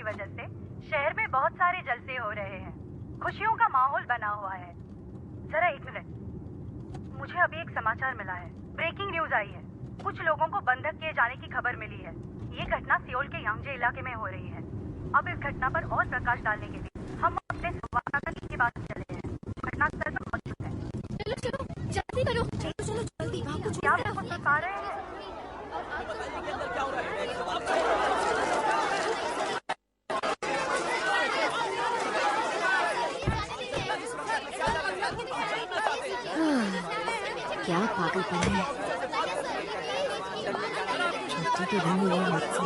की वजह से शहर में बहुत सारे जलसे हो रहे हैं। खुशियों का माहौल बना हुआ है। जरा एक मिनट, मुझे अभी एक समाचार मिला है। ब्रेकिंग न्यूज आई है। कुछ लोगों को बंधक किए जाने की खबर मिली है। ये घटना सियोल के यांगजे इलाके में हो रही है। अब इस घटना पर और प्रकाश डालने के लिए हम अपने संवाददाता के पास चले हैं। घटनास्थल पर मौजूद है। चलो चलो जल्दी करो, चलो जल्दी। क्या आप कुछ बता रहे हैं? क्या पागलपन है। छुट्टी के दिन ये मुझसे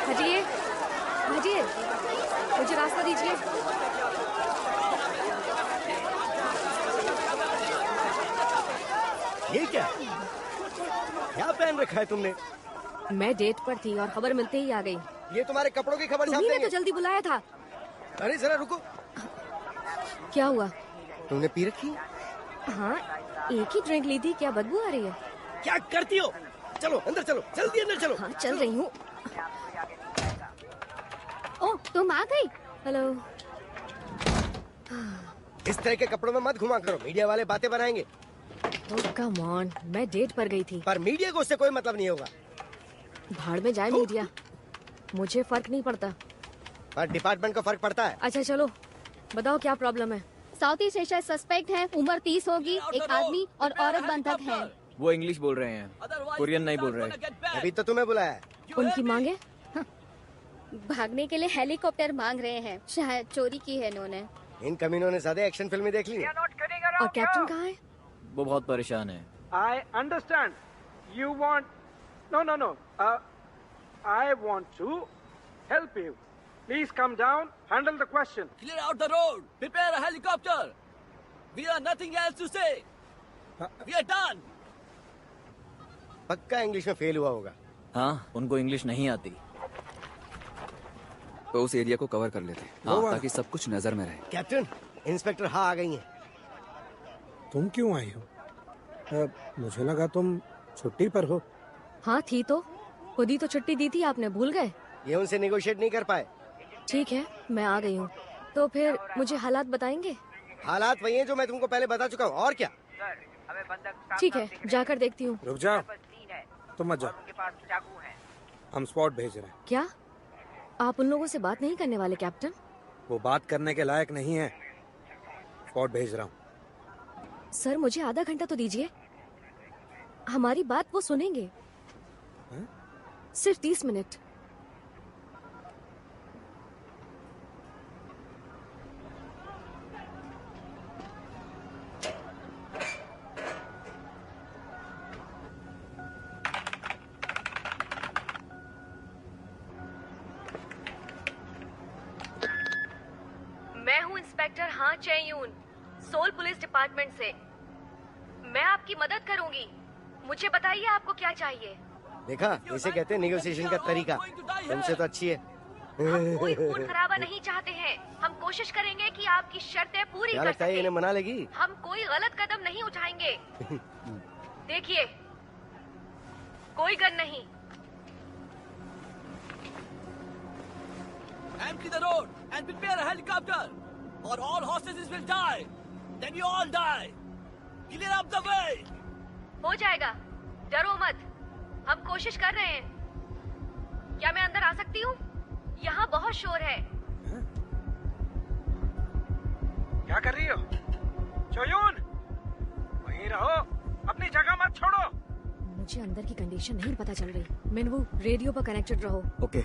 हटिए हटिए, मुझे रास्ता दीजिए। ये क्या पहन रखा है तुमने? मैं डेट पर थी और खबर मिलते ही आ गई। ये तुम्हारे कपड़ों की खबर छाप तुम्ही ने देंगे। तो जल्दी बुलाया था। अरे जरा रुको, क्या हुआ? तुमने पी रखी? हाँ, एक ही ड्रिंक ली थी। क्या बदबू आ रही है? क्या करती हो? चलो अंदर चलो, जल्दी अंदर चलो। हाँ चल रही हूँ। ओह तुम आ गई। हेलो। इस तरह के कपड़ों में मत घुमा करो, मीडिया वाले बातें बनाएंगे। ओह कम ऑन, मैं डेट पर गई थी। पर मीडिया को उससे कोई मतलब नहीं होगा। भाड़ में जाए मीडिया, मुझे फर्क नहीं पड़ता। पर डिपार्टमेंट को फर्क पड़ता है। अच्छा चलो बताओ क्या प्रॉब्लम है। साउथ ईस्ट एशिया सस्पेक्ट है। उम्र 30 होगी। एक आदमी और औरत बंधक है। वो इंग्लिश बोल रहे हैं, कोरियन नहीं बोल रहे। अभी तो तुम्हें बुलाया है। उनकी मांगे? भागने के लिए हेलीकॉप्टर मांग रहे हैं। शायद चोरी की है इन्होंने। इन कमीनों ने ज्यादा एक्शन फिल्में देख ली हैं। और कैप्टन कहाँ है? वो बहुत परेशान है। I understand. You want... No. I want to help you. Please come down, handle the question. Clear out the road. Prepare a helicopter. We have nothing else to say. We are done. पक्का English में fail हुआ होगा। हाँ, उनको English नहीं आती। तो उस एरिया को कवर कर लेते हैं। हाँ, ताकि सब कुछ नजर में रहे। कैप्टन, इंस्पेक्टर हाँ आ गई हैं। तुम क्यों आई हो? मुझे लगा तुम छुट्टी पर हो। हाँ थी तो, खुद ही तो छुट्टी दी थी आपने, भूल गए? ये उनसे नेगोशिएट नहीं कर पाए। ठीक है, मैं आ गई हूँ। तो फिर मुझे हालात बताएंगे? हालात वही हैं जो मैं तुमको पहले बता चुका हूँ, और क्या? ठीक है, जाकर देखती हूँ। रुक जाओ, तुम मत जाओ। हम स्पॉट भेज रहे हैं। क्या आप उन लोगों से बात नहीं करने वाले कैप्टन? वो बात करने के लायक नहीं है। स्पॉट भेज रहा हूँ। सर मुझे आधा घंटा तो दीजिए, हमारी बात वो सुनेंगे। सिर्फ 30 मिनट। मैं हूँ इंस्पेक्टर हाँ चेयून, सोल पुलिस डिपार्टमेंट से। मैं आपकी मदद करूंगी। मुझे बताइए आपको क्या चाहिए। देखा, इसे कहते हैं नेगोशिएशन का तरीका। तुमसे तो अच्छी है। हम कोई खून खराबा नहीं चाहते हैं। हम कोशिश करेंगे कि आपकी शर्तें पूरी क्या कर लगता है सकें। इन्हें मना लेगी? हम कोई गलत कदम नहीं उठाएंगे। देखिए, कोई गन नहीं। Empty the road and prepare a helicopter, or all hostages will die. Then you all die. Clear up the way. हो जाएगा, डरो मत। हम कोशिश कर रहे हैं। क्या मैं अंदर आ सकती हूँ? यहाँ बहुत शोर है। क्या कर रही हो? चोयून, वहीं रहो, अपनी जगह मत छोड़ो। मुझे अंदर की कंडीशन नहीं पता चल रही। मिनवू, रेडियो पर कनेक्टेड रहो। ओके,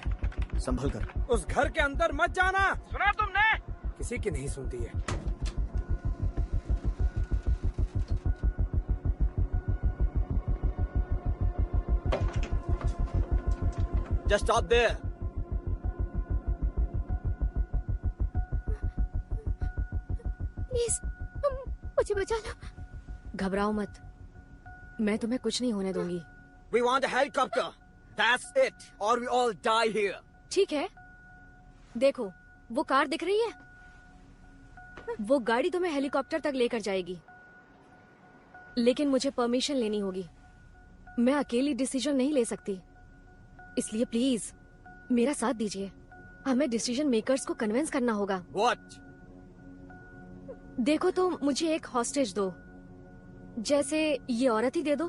संभल कर। उस घर के अंदर मत जाना। सुना तुमने? किसी की नहीं सुनती है। Just stop there. प्लीज मुझे बचा लो। घबराओ मत, मैं तुम्हें कुछ नहीं होने दूंगी। We want a helicopter. That's it. Or we all die here. ठीक है, देखो वो कार दिख रही है? वो गाड़ी तुम्हें हेलीकॉप्टर तक लेकर जाएगी, लेकिन मुझे परमिशन लेनी होगी। मैं अकेली डिसीजन नहीं ले सकती, इसलिए प्लीज मेरा साथ दीजिए। हमें डिसीजन मेकर्स को कन्विंस करना होगा। What? देखो तो मुझे एक हॉस्टेज दो, जैसे ये औरत ही दे दो।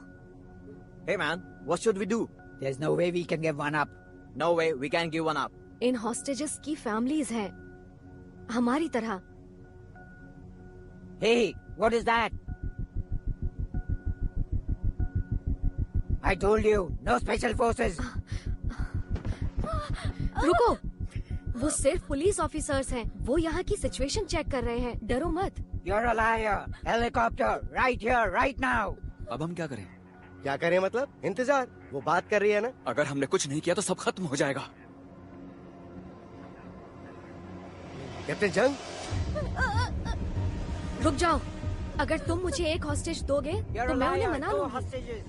Hey man, what should we do? There's no way we can give one up. No way, we can give one up. In hostages की फैमिलीज हैं हमारी तरह। Hey, what is that? I told you, no special forces. रुको, वो सिर्फ police officers हैं। वो यहाँ की सिचुएशन चेक कर रहे हैं। डरो मत। You're a liar. Helicopter, right here, right now. अब हम क्या करें? क्या करें मतलब? इंतजार। वो बात कर रही है ना। अगर हमने कुछ नहीं किया तो सब खत्म हो जाएगा। कैप्टन जंग, रुक जाओ। अगर तुम मुझे एक हॉस्टेज दोगे तो मैं उन्हें मना लूंगी।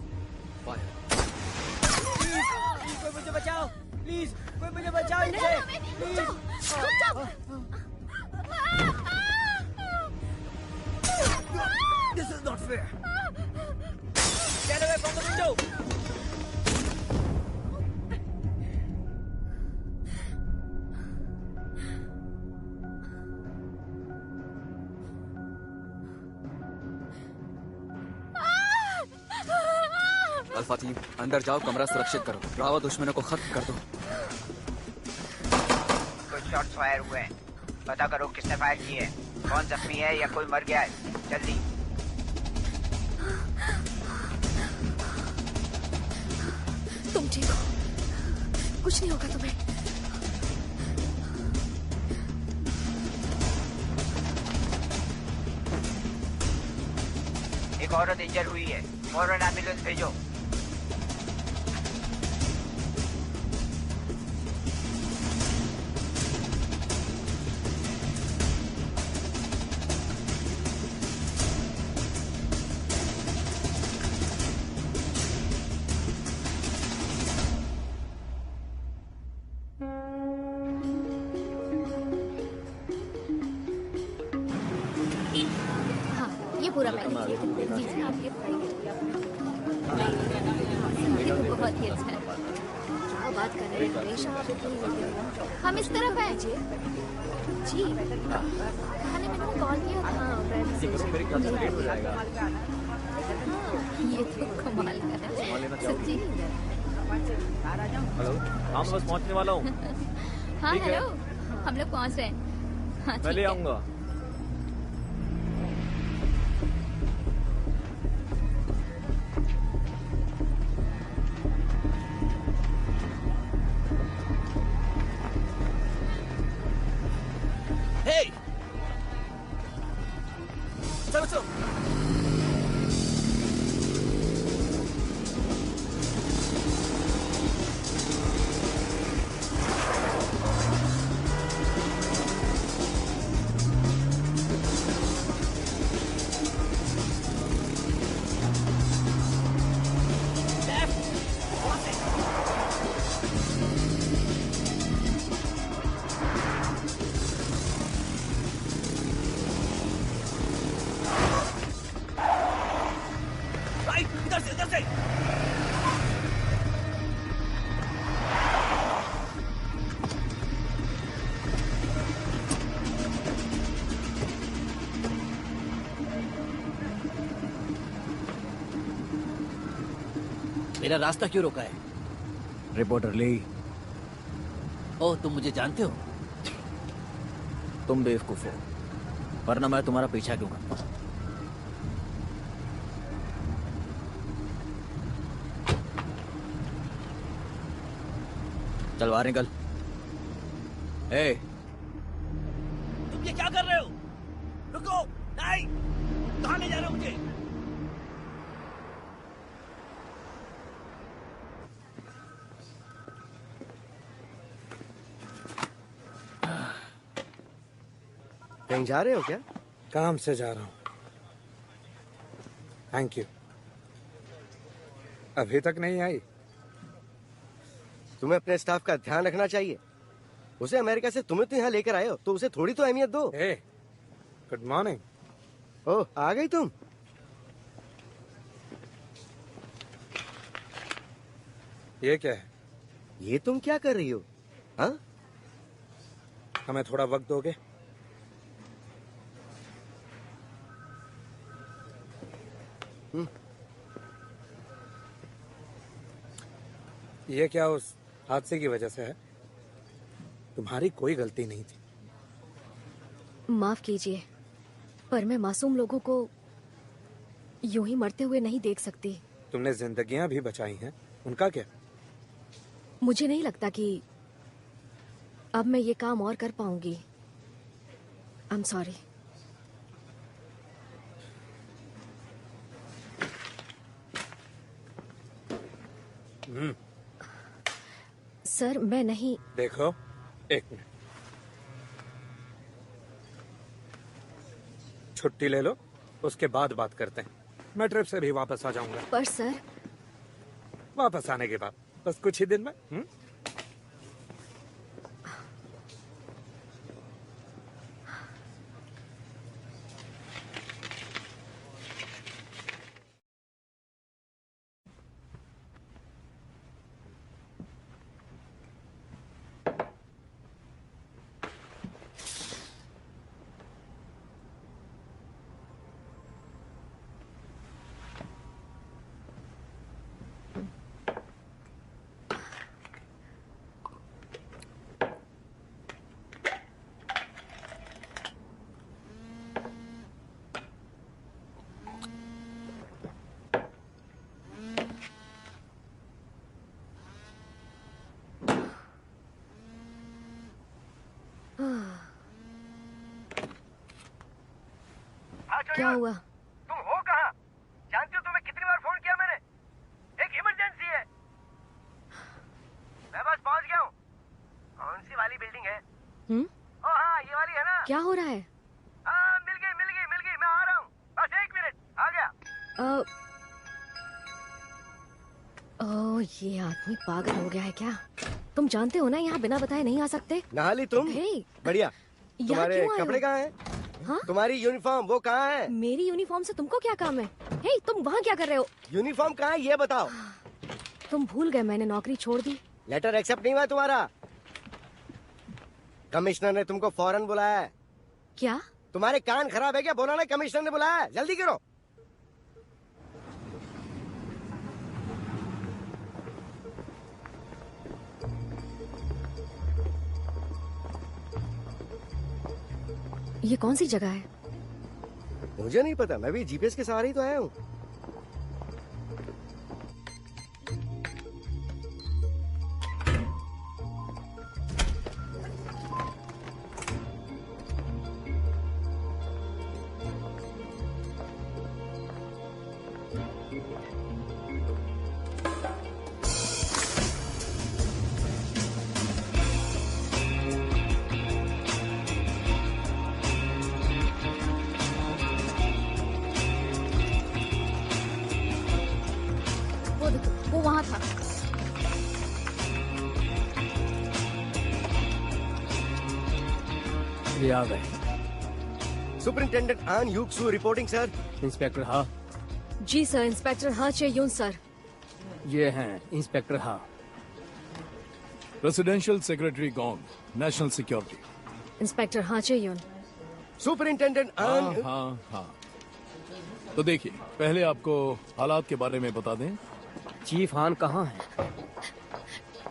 कोई मुझे बचाओ, प्लीज कोई मुझे बचाओ इनसे। This is not fair. Get away from the window. Alpha team, अंदर जाओ, कमरा सुरक्षित करो, रावा दुश्मनों को खत्म कर दो। कुछ शॉट्स फायर हुए हैं, पता करो किसने फायर किए हैं, कौन जख्मी है या कोई मर गया है, जल्दी। तुम ठीक हो? कुछ नहीं होगा तुम्हें। एक औरत इंजर हुई है, फौरन एम्बुलेंस भेजो। हाँ, ये पूरा पैकेज। जी जी, आप ये ये तो बहुत ही अच्छा है। क्या बात कर रहे हैं? हमेशा आप इतनी- हम इस तरफ हैं। जी, खाने में मैंने कॉल किया था। मेरी क्लास लेट हो जाएगा। ये तो कमाल का है सच्ची। हेलो, हाँ मैं बस पहुंचने वाला हूँ। हाँ ठीक है। हेलो, हम लोग पहुंच रहे हैं। हाँ, मैं ठीक ले है। आऊंगा। Hey! चलो चलो। राइट, इधर से इधर से। मेरा रास्ता क्यों रोका है? रिपोर्टर ली, ओह, तुम मुझे जानते हो? तुम बेवकूफ हो, वरना मैं तुम्हारा पीछा क्यों करता? चल बाहर निकल। ए, तुम ये क्या कर रहे हो? रुको, नहीं, कहाँ ले जा रहे हो मुझे? कहीं जा रहे हो क्या? काम से जा रहा हूँ। Thank you. अभी तक नहीं आई? तुम्हें अपने स्टाफ का ध्यान रखना चाहिए। उसे अमेरिका से तुम्हें तो यहाँ लेकर आए हो, तो उसे थोड़ी तो अहमियत दो। ए, गुड मॉर्निंग। ओह, आ गई तुम। ये क्या है? ये तुम क्या कर रही हो? हाँ? हमें थोड़ा वक्त दोगे? ये क्या उस हादसे की वजह से है? तुम्हारी कोई गलती नहीं थी। माफ कीजिए, पर मैं मासूम लोगों को यूं ही मरते हुए नहीं देख सकती। तुमने जिंदगियां भी बचाई हैं, उनका क्या? मुझे नहीं लगता कि अब मैं ये काम और कर पाऊंगी। I am sorry. सर मैं नहीं। देखो, एक मिनट, छुट्टी ले लो, उसके बाद बात करते हैं। मैं ट्रिप से भी वापस आ जाऊंगा। पर सर, वापस आने के बाद बस कुछ ही दिन में। क्या हुआ? तुम हो कहाँ? जानती हो तुम्हें कितनी बार फोन किया मैंने? एक इमरजेंसी है। मैं बस पहुंच गया हूँ। कौन सी वाली बिल्डिंग है? ओ हाँ, ये वाली है ना? क्या हो रहा है? हाँ, मिल गई, मैं आ रहा हूँ। बस 1 मिनट, आ गया। ये आदमी पागल हो गया है क्या? तुम जानते हो ना यहाँ बिना बताए नहीं आ सकते। नहा ली तुम? बढ़िया। तुम्हारे कपड़े कहाँ हैं? हाँ? तुम्हारी यूनिफॉर्म वो कहाँ है? मेरी यूनिफॉर्म से तुमको क्या काम है? हे, तुम वहाँ क्या कर रहे हो? यूनिफॉर्म कहाँ है ये बताओ। तुम भूल गए मैंने नौकरी छोड़ दी। लेटर एक्सेप्ट नहीं हुआ तुम्हारा? कमिश्नर ने तुमको फौरन बुलाया है। क्या? तुम्हारे कान खराब है क्या? बोला ना कमिश्नर ने बुलाया है, जल्दी करो। ये कौन सी जगह है? मुझे नहीं पता, मैं भी जीपीएस के सहारे ही तो आया हूँ। वो वहाँ था। ये आ गए। सुपरिंटेंडेंट आन यूक सू रिपोर्टिंग सर। इंस्पेक्टर हा। जी सर। इंस्पेक्टर हाँ चेयून सर। ये हैं इंस्पेक्टर हा। Residential secretary gone, national security. Inspector हाँ चेयून। सुपरिंटेंडेंट आन। हाँ। तो देखिए, पहले आपको हालात के बारे में बता दें। चीफ हान कहाँ है?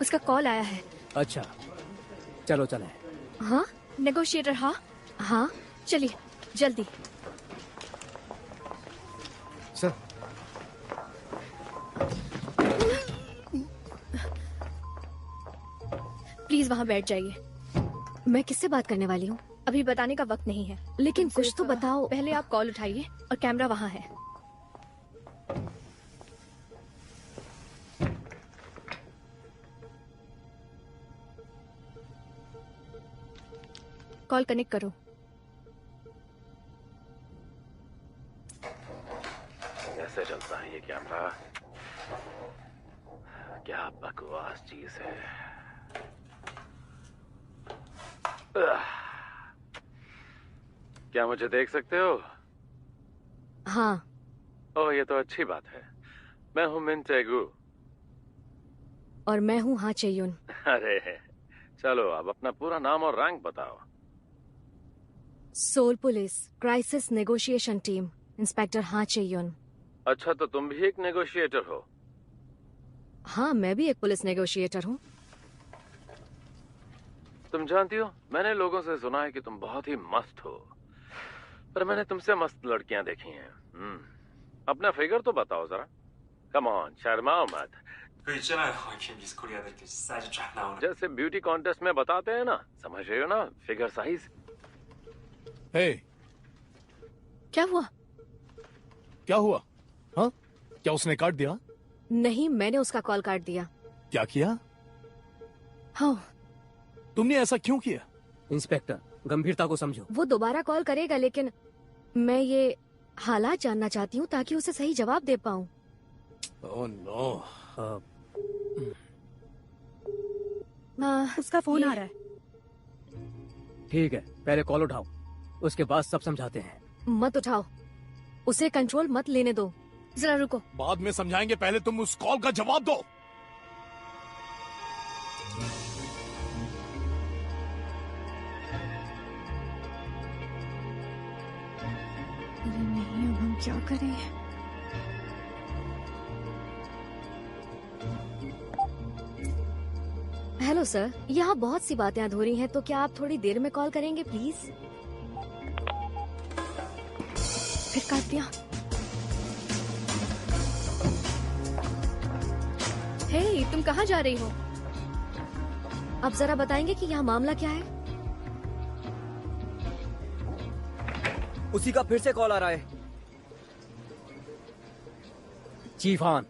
उसका कॉल आया है। अच्छा, चलो चलें। हाँ नेगोशिएटर हाँ चलिए जल्दी। सर प्लीज वहाँ बैठ जाइए। मैं किससे बात करने वाली हूँ? अभी बताने का वक्त नहीं है, लेकिन कुछ तो बताओ। पहले आप कॉल उठाइए और कैमरा वहाँ है। कॉल कनेक्ट करो। कैसे चलता है ये कैमरा? क्या बकवास चीज है। क्या मुझे देख सकते हो? हाँ। ओह, ये तो अच्छी बात है। मैं हूँ मिन टेगू। और मैं हूँ हाँ चेयुन। अरे चलो अब अपना पूरा नाम और रैंक बताओ। Seoul police crisis negotiation team, inspector हाँ चेयुन। अच्छा, तो तुम भी एक नेगोशिएटर हो? हाँ, मैं भी एक पुलिस नेगोशिएटर हूँ। तुम जानती हो, मैंने लोगों से सुना है कि तुम बहुत ही मस्त हो, पर मैंने तुमसे मस्त लड़कियां देखी हैं। अपना फिगर तो बताओ जरा। कम ऑन, शर्माओ मत। 그 있잖아요, 이렇게 미스 코리아들끼리 사이즈 쫙 나오는. जैसे ब्यूटी कॉन्टेस्ट में बताते हैं ना, समझ रहे हो ना, फिगर साइज। हे, क्या हुआ? क्या हुआ? हाँ, क्या उसने काट दिया? नहीं, मैंने उसका कॉल काट दिया। क्या किया? हाँ। तुमने ऐसा क्यों किया? इंस्पेक्टर, गंभीरता को समझो। वो दोबारा कॉल करेगा, लेकिन मैं ये हालात जानना चाहती हूँ ताकि उसे सही जवाब दे पाऊँ। Oh no. उसका फोन आ रहा है। ठीक है, पहले कॉल उठाओ, उसके बाद सब समझाते हैं। मत उठाओ, उसे कंट्रोल मत लेने दो। जरा रुको। बाद में समझाएंगे, पहले तुम उस कॉल का जवाब दो। अरे नहीं, अब हम क्या करें? हेलो सर, यहाँ बहुत सी बातें अधूरी हैं, तो क्या आप थोड़ी देर में कॉल करेंगे प्लीज? फिर काट दिया। हे, तुम कहाँ जा रही हो? अब जरा बताएंगे कि यहाँ मामला क्या है? उसी का फिर से कॉल आ रहा है। चीफ हान,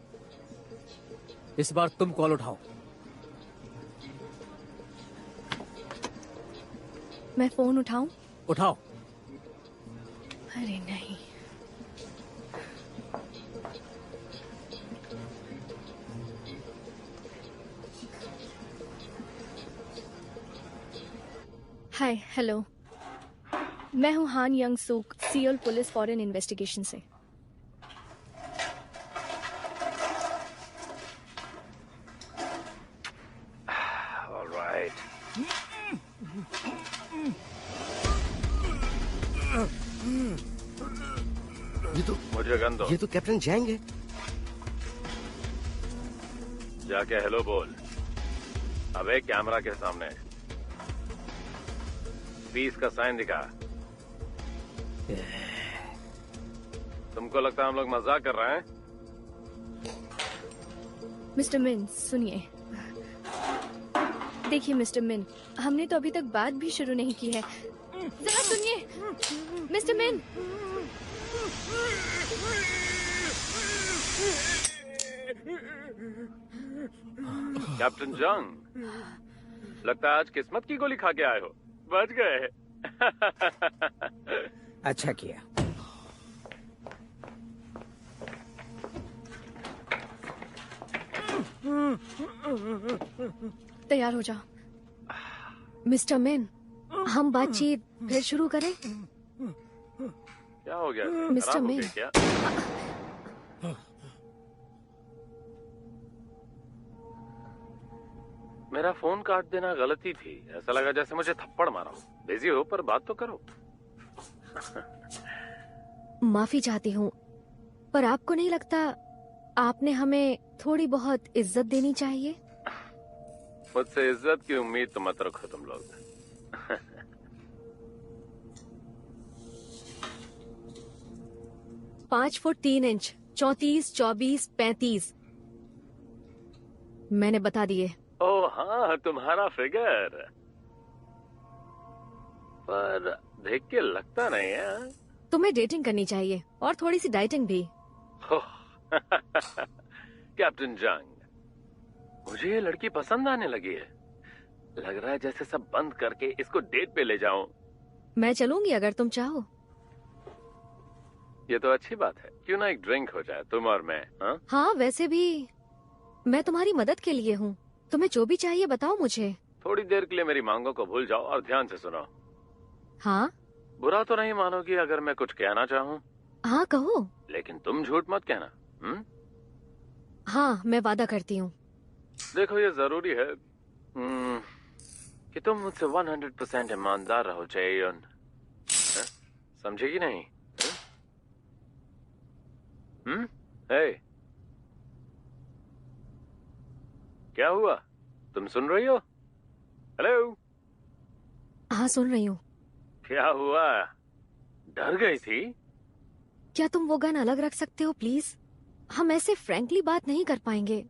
इस बार तुम कॉल उठाओ। मैं फोन उठाऊं? उठाओ। अरे नहीं। हाय, हेलो, मैं हूँ Han Young Suk, Seoul police foreign investigation से। ऑलराइट। मुझे गन दो। ये तो कैप्टन जैंग है। जाके हेलो बोल। अबे कैमरा के सामने पीस का साइन दिखा। तुमको लगता है हम लोग मजाक कर रहे हैं? मिस्टर मिन, सुनिए। देखिए मिस्टर मिन, हमने तो अभी तक बात भी शुरू नहीं की है। जरा सुनिए मिस्टर मिन। कैप्टन जंग, लगता है आज किस्मत की गोली खा के आए हो। बच गए। अच्छा किया। तैयार हो जाओ। मिस्टर मिन, हम बातचीत फिर शुरू करें? क्या हो गया? मिस्टर खराब हो मिन। गई क्या? मेरा फोन काट देना गलती थी। ऐसा लगा जैसे मुझे थप्पड़ मारा हो। बिजी हो पर बात तो करो। माफी चाहती हूँ, पर आपको नहीं लगता आपने हमें थोड़ी बहुत इज्जत देनी चाहिए? मुझसे इज्जत की उम्मीद तो मत रखो तुम लोग। 5 फुट 3 इंच, 34, 24, 35 मैंने बता दिए। ओह हाँ, तुम्हारा फिगर पर देख के लगता नहीं है। तुम्हें डेटिंग करनी चाहिए और थोड़ी सी डाइटिंग भी। कैप्टन जंग, मुझे ये लड़की पसंद आने लगी है। लग रहा है जैसे सब बंद करके इसको डेट पे ले जाऊं। मैं चलूंगी अगर तुम चाहो। ये तो अच्छी बात है। क्यों ना एक ड्रिंक हो जाए, तुम और मैं। हाँ, वैसे भी मैं तुम्हारी मदद के लिए हूँ। तुम्हें जो भी चाहिए बताओ मुझे। थोड़ी देर के लिए मेरी मांगों को भूल जाओ और ध्यान से सुनो। हाँ? बुरा तो नहीं मानोगी अगर मैं कुछ कहना चाहूँ? हाँ, कहो। लेकिन तुम झूठ मत कहना। हाँ, मैं वादा करती हूँ। देखो ये जरूरी है कि तुम मुझसे 100% ईमानदार रहो चेयन, समझे कि नहीं? हे, क्या हुआ? तुम सुन रही हो? हेलो? हाँ सुन रही हूँ। क्या हुआ? डर गई थी? क्या तुम वो गन अलग रख सकते हो प्लीज? हम ऐसे फ्रैंकली बात नहीं कर पाएंगे।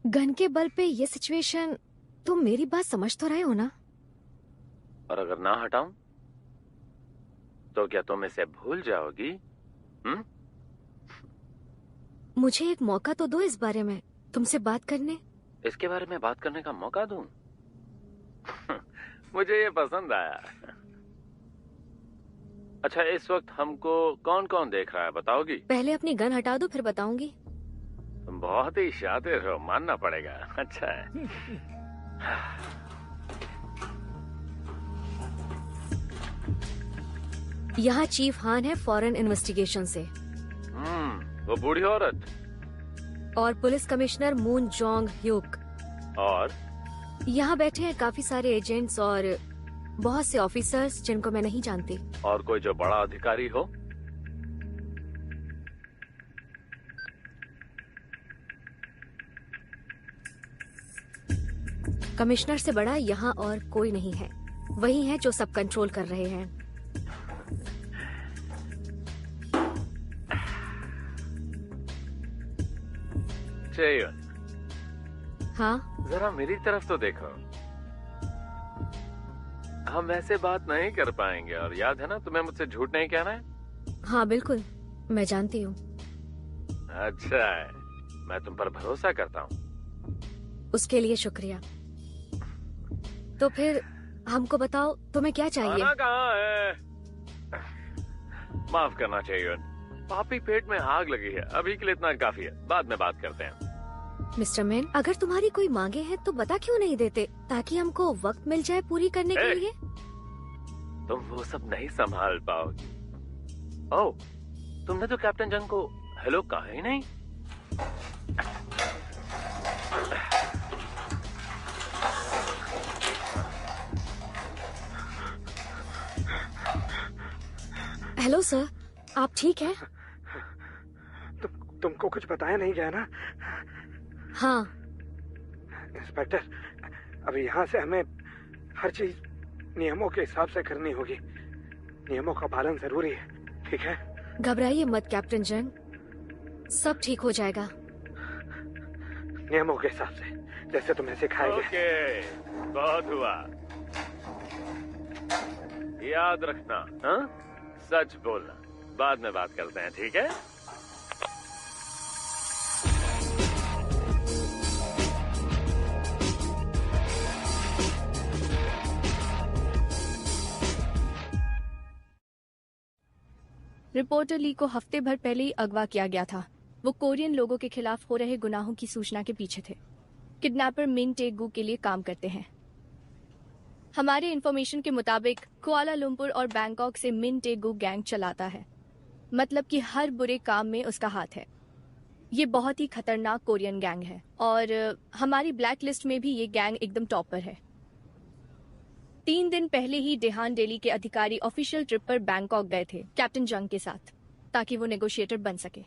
गन के बल पे ये सिचुएशन, तुम मेरी बात समझ तो रहे हो ना? और अगर ना हटाऊं तो क्या तुम इसे भूल जाओगी? मुझे एक मौका तो दो इस बारे में तुमसे बात करने। इसके बारे में बात करने का मौका दूं? मुझे ये पसंद आया। अच्छा, इस वक्त हमको कौन कौन देख रहा है बताओगी? पहले अपनी गन हटा दो फिर बताऊंगी। तुम बहुत ही शातिर हो, मानना पड़ेगा। अच्छा है। यहाँ चीफ हान है फॉरेन इन्वेस्टिगेशन से। वो बूढ़ी औरत। और police commissioner moon Jong hook. और यहाँ बैठे हैं काफी सारे एजेंट्स और बहुत से ऑफिसर्स जिनको मैं नहीं जानती। और कोई जो बड़ा अधिकारी हो? कमिश्नर से बड़ा यहाँ और कोई नहीं है। वही है जो सब कंट्रोल कर रहे हैं। चेयन, हाँ जरा मेरी तरफ तो देखो। हम ऐसे बात नहीं कर पाएंगे, और याद है ना तुम्हें मुझसे झूठ नहीं कहना है। हाँ बिल्कुल, मैं जानती हूँ। अच्छा है, मैं तुम पर भरोसा करता हूँ। उसके लिए शुक्रिया। तो फिर हमको बताओ तुम्हें क्या चाहिए? खाना कहाँ है? माफ करना चाहिए, पापी पेट में आग लगी है। अभी के लिए इतना काफी है, बाद में बात करते हैं। मिस्टर मैन, अगर तुम्हारी कोई मांगे हैं तो बता क्यों नहीं देते, ताकि हमको वक्त मिल जाए पूरी करने के लिए। तुम वो सब नहीं संभाल पाओगी। ओह, तुमने तो कैप्टन जंग को हेलो कहा ही नहीं। हेलो सर, आप ठीक हैं? तुमको कुछ बताया नहीं गया ना? हाँ इंस्पेक्टर, अभी यहाँ से हमें हर चीज नियमों के हिसाब से करनी होगी। नियमों का पालन जरूरी है, ठीक है? घबराइए मत कैप्टन जंग, सब ठीक हो जाएगा। नियमों के हिसाब से, जैसे तुम्हें सिखाया गया। ओके, बहुत हुआ। याद रखना, हाँ? सच बोलना। बाद में बात करते हैं, ठीक है? रिपोर्टर ली को हफ्ते भर पहले ही अगवा किया गया था। वो कोरियन लोगों के खिलाफ हो रहे गुनाहों की सूचना के पीछे थे। किडनैपर मिन टे-गू के लिए काम करते हैं। हमारे इन्फॉर्मेशन के मुताबिक कुआलालंपुर और बैंकॉक से मिन टे-गू गैंग चलाता है। मतलब कि हर बुरे काम में उसका हाथ है। ये बहुत ही खतरनाक कोरियन गैंग है और हमारी ब्लैक लिस्ट में भी ये गैंग एकदम टॉप पर है। 3 दिन पहले ही डेहान डेली के अधिकारी ऑफिशियल ट्रिप पर बैंकॉक गए थे कैप्टन जंग के साथ, ताकि वो नेगोशिएटर बन सके।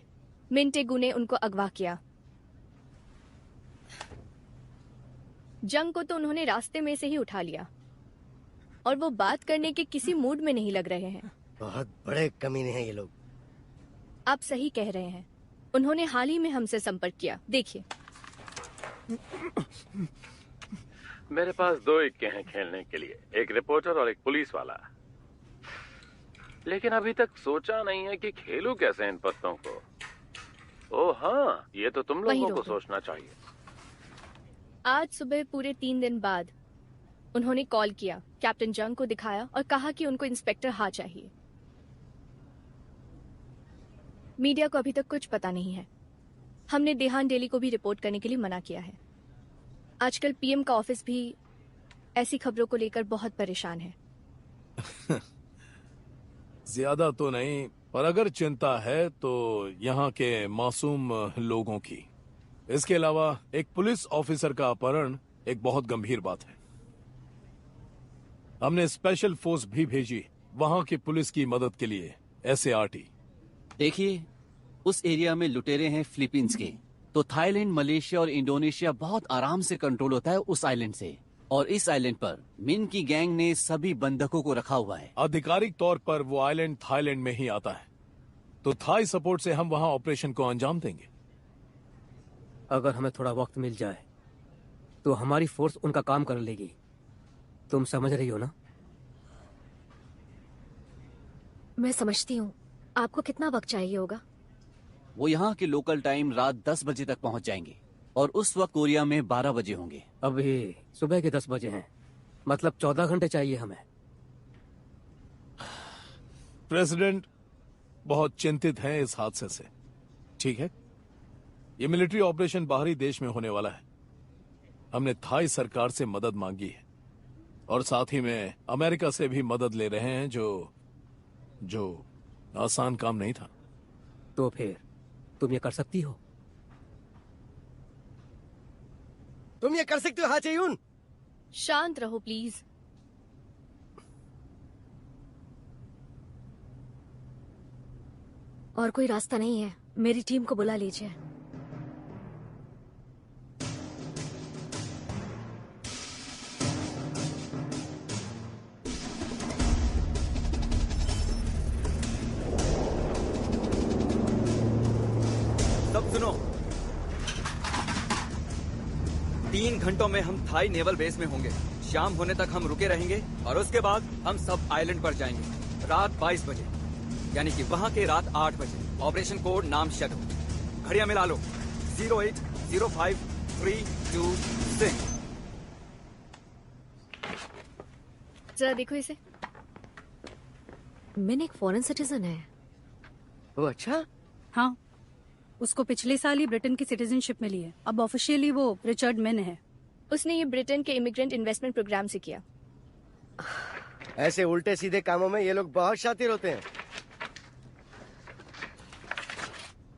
मिन टे-गू ने उनको अगवा किया। जंग को तो उन्होंने रास्ते में से ही उठा लिया और वो बात करने के किसी मूड में नहीं लग रहे हैं। बहुत बड़े कमीने हैं ये लोग। आप सही कह रहे हैं। उन्होंने हाल ही में हमसे संपर्क किया, देखिए। मेरे पास 2 इक्के हैं खेलने के लिए, एक रिपोर्टर और एक पुलिस वाला। लेकिन अभी तक सोचा नहीं है कि खेलूं कैसे इन पत्तों को। ओह हाँ, ये तो तुम लोगों को सोचना चाहिए। आज सुबह पूरे 3 दिन बाद उन्होंने कॉल किया, कैप्टन जंग को दिखाया और कहा कि उनको इंस्पेक्टर हा चाहिए। मीडिया को अभी तक कुछ पता नहीं है। हमने देहान डेली को भी रिपोर्ट करने के लिए मना किया है। आजकल पीएम का ऑफिस भी ऐसी खबरों को लेकर बहुत परेशान है। ज्यादा तो नहीं, पर अगर चिंता है तो यहाँ के मासूम लोगों की। इसके अलावा एक पुलिस ऑफिसर का अपहरण एक बहुत गंभीर बात है। हमने स्पेशल फोर्स भी भेजी वहां की पुलिस की मदद के लिए, SART। देखिए, उस एरिया में लुटेरे हैं फिलीपींस के, तो थाईलैंड, मलेशिया और इंडोनेशिया बहुत आराम से कंट्रोल होता है उस आइलैंड से। और इस आइलैंड पर मिन की गैंग ने सभी बंधकों को रखा हुआ है। आधिकारिक तौर पर वो आइलैंड थाईलैंड में ही आता है, तो थाई सपोर्ट से हम वहां ऑपरेशन को अंजाम देंगे। अगर हमें थोड़ा वक्त मिल जाए तो हमारी फोर्स उनका काम कर लेगी। तुम समझ रही हो ना? मैं समझती हूँ। आपको कितना वक्त चाहिए होगा? वो यहाँ के लोकल टाइम रात 10 बजे तक पहुँच जाएंगे और उस वक्त कोरिया में 12 बजे होंगे। अभी सुबह के 10 बजे हैं, मतलब 14 घंटे चाहिए हमें। प्रेसिडेंट बहुत चिंतित हैं इस हादसे से। ठीक है, ये मिलिट्री ऑपरेशन बाहरी देश में होने वाला है। हमने थाई सरकार से मदद मांगी है और साथ ही में अमेरिका से भी मदद ले रहे हैं, जो आसान काम नहीं था। तो फिर तुम ये कर सकती हो? तुम ये कर सकते हो, हाँ चेयून? शांत रहो प्लीज। और कोई रास्ता नहीं है, मेरी टीम को बुला लीजिए। सब सुनो, 3 घंटों में हम थाई नेवल बेस में होंगे। शाम होने तक हम रुके रहेंगे और उसके बाद हम सब आइलैंड पर जाएंगे रात 22 बजे, यानी कि वहाँ के रात 8 बजे। ऑपरेशन कोड नाम शैडो। घड़ियां मिला लो, 080532 जरा देखो इसे। मिन एक फॉरेन सिटीजन है। वो अच्छा? हाँ, उसको पिछले साल ही ब्रिटेन की सिटीजनशिप मिली है। अब ऑफिशियली वो रिचर्ड मिन है। उसने ये ब्रिटेन के इमिग्रेंट इन्वेस्टमेंट प्रोग्राम से किया। ऐसे उल्टे सीधे कामों में ये लोग बहुत शातिर होते हैं।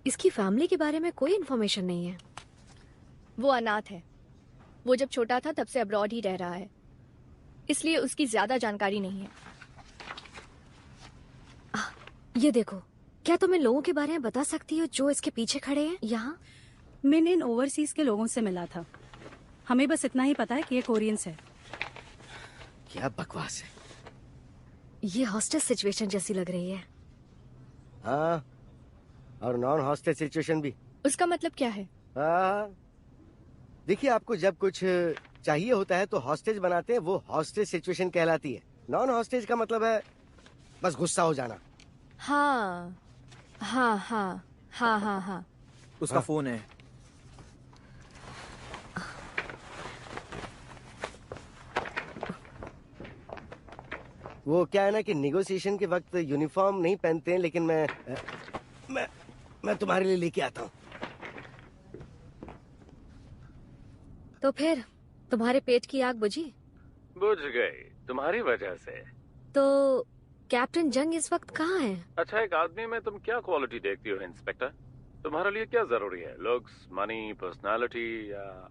इसकी फैमिली के बारे में कोई इन्फॉर्मेशन नहीं है। वो अनाथ है। वो जब छोटा था तब से अब्रॉड ही रह रहा है, इसलिए उसकी ज्यादा जानकारी नहीं है। ये देखो, क्या तुम इन लोगों के बारे में बता सकती हो जो इसके पीछे खड़े हैं यहाँ? मिन इन ओवरसीज के लोगों से मिला था। हमें बस इतना ही पता है कि ये कोरियंस है। क्या बकवास है। ये हॉस्टेज सिचुएशन जैसी लग रही है। हाँ, और नॉन हॉस्टेज सिचुएशन भी। उसका मतलब क्या है? देखिए, आपको जब कुछ चाहिए होता है तो हॉस्टेज बनाते हैं, वो हॉस्टेज सिचुएशन कहलाती है। नॉन हॉस्टेज का मतलब है बस गुस्सा हो जाना। हाँ हाँ हाँ हाँ हाँ हाँ। उसका फोन है। वो क्या है ना कि नेगोशिएशन के वक्त यूनिफॉर्म नहीं पहनते हैं, लेकिन मैं तुम्हारे लिए लेके आता हूँ। तो फिर तुम्हारे पेट की आग बुझी? बुझ गई तुम्हारी वजह से। तो कैप्टन जंग इस वक्त कहाँ है? अच्छा, एक आदमी में तुम क्या क्वालिटी देखती हो इंस्पेक्टर? तुम्हारे लिए क्या जरूरी है? लुक्स, मनी, पर्सनालिटी या?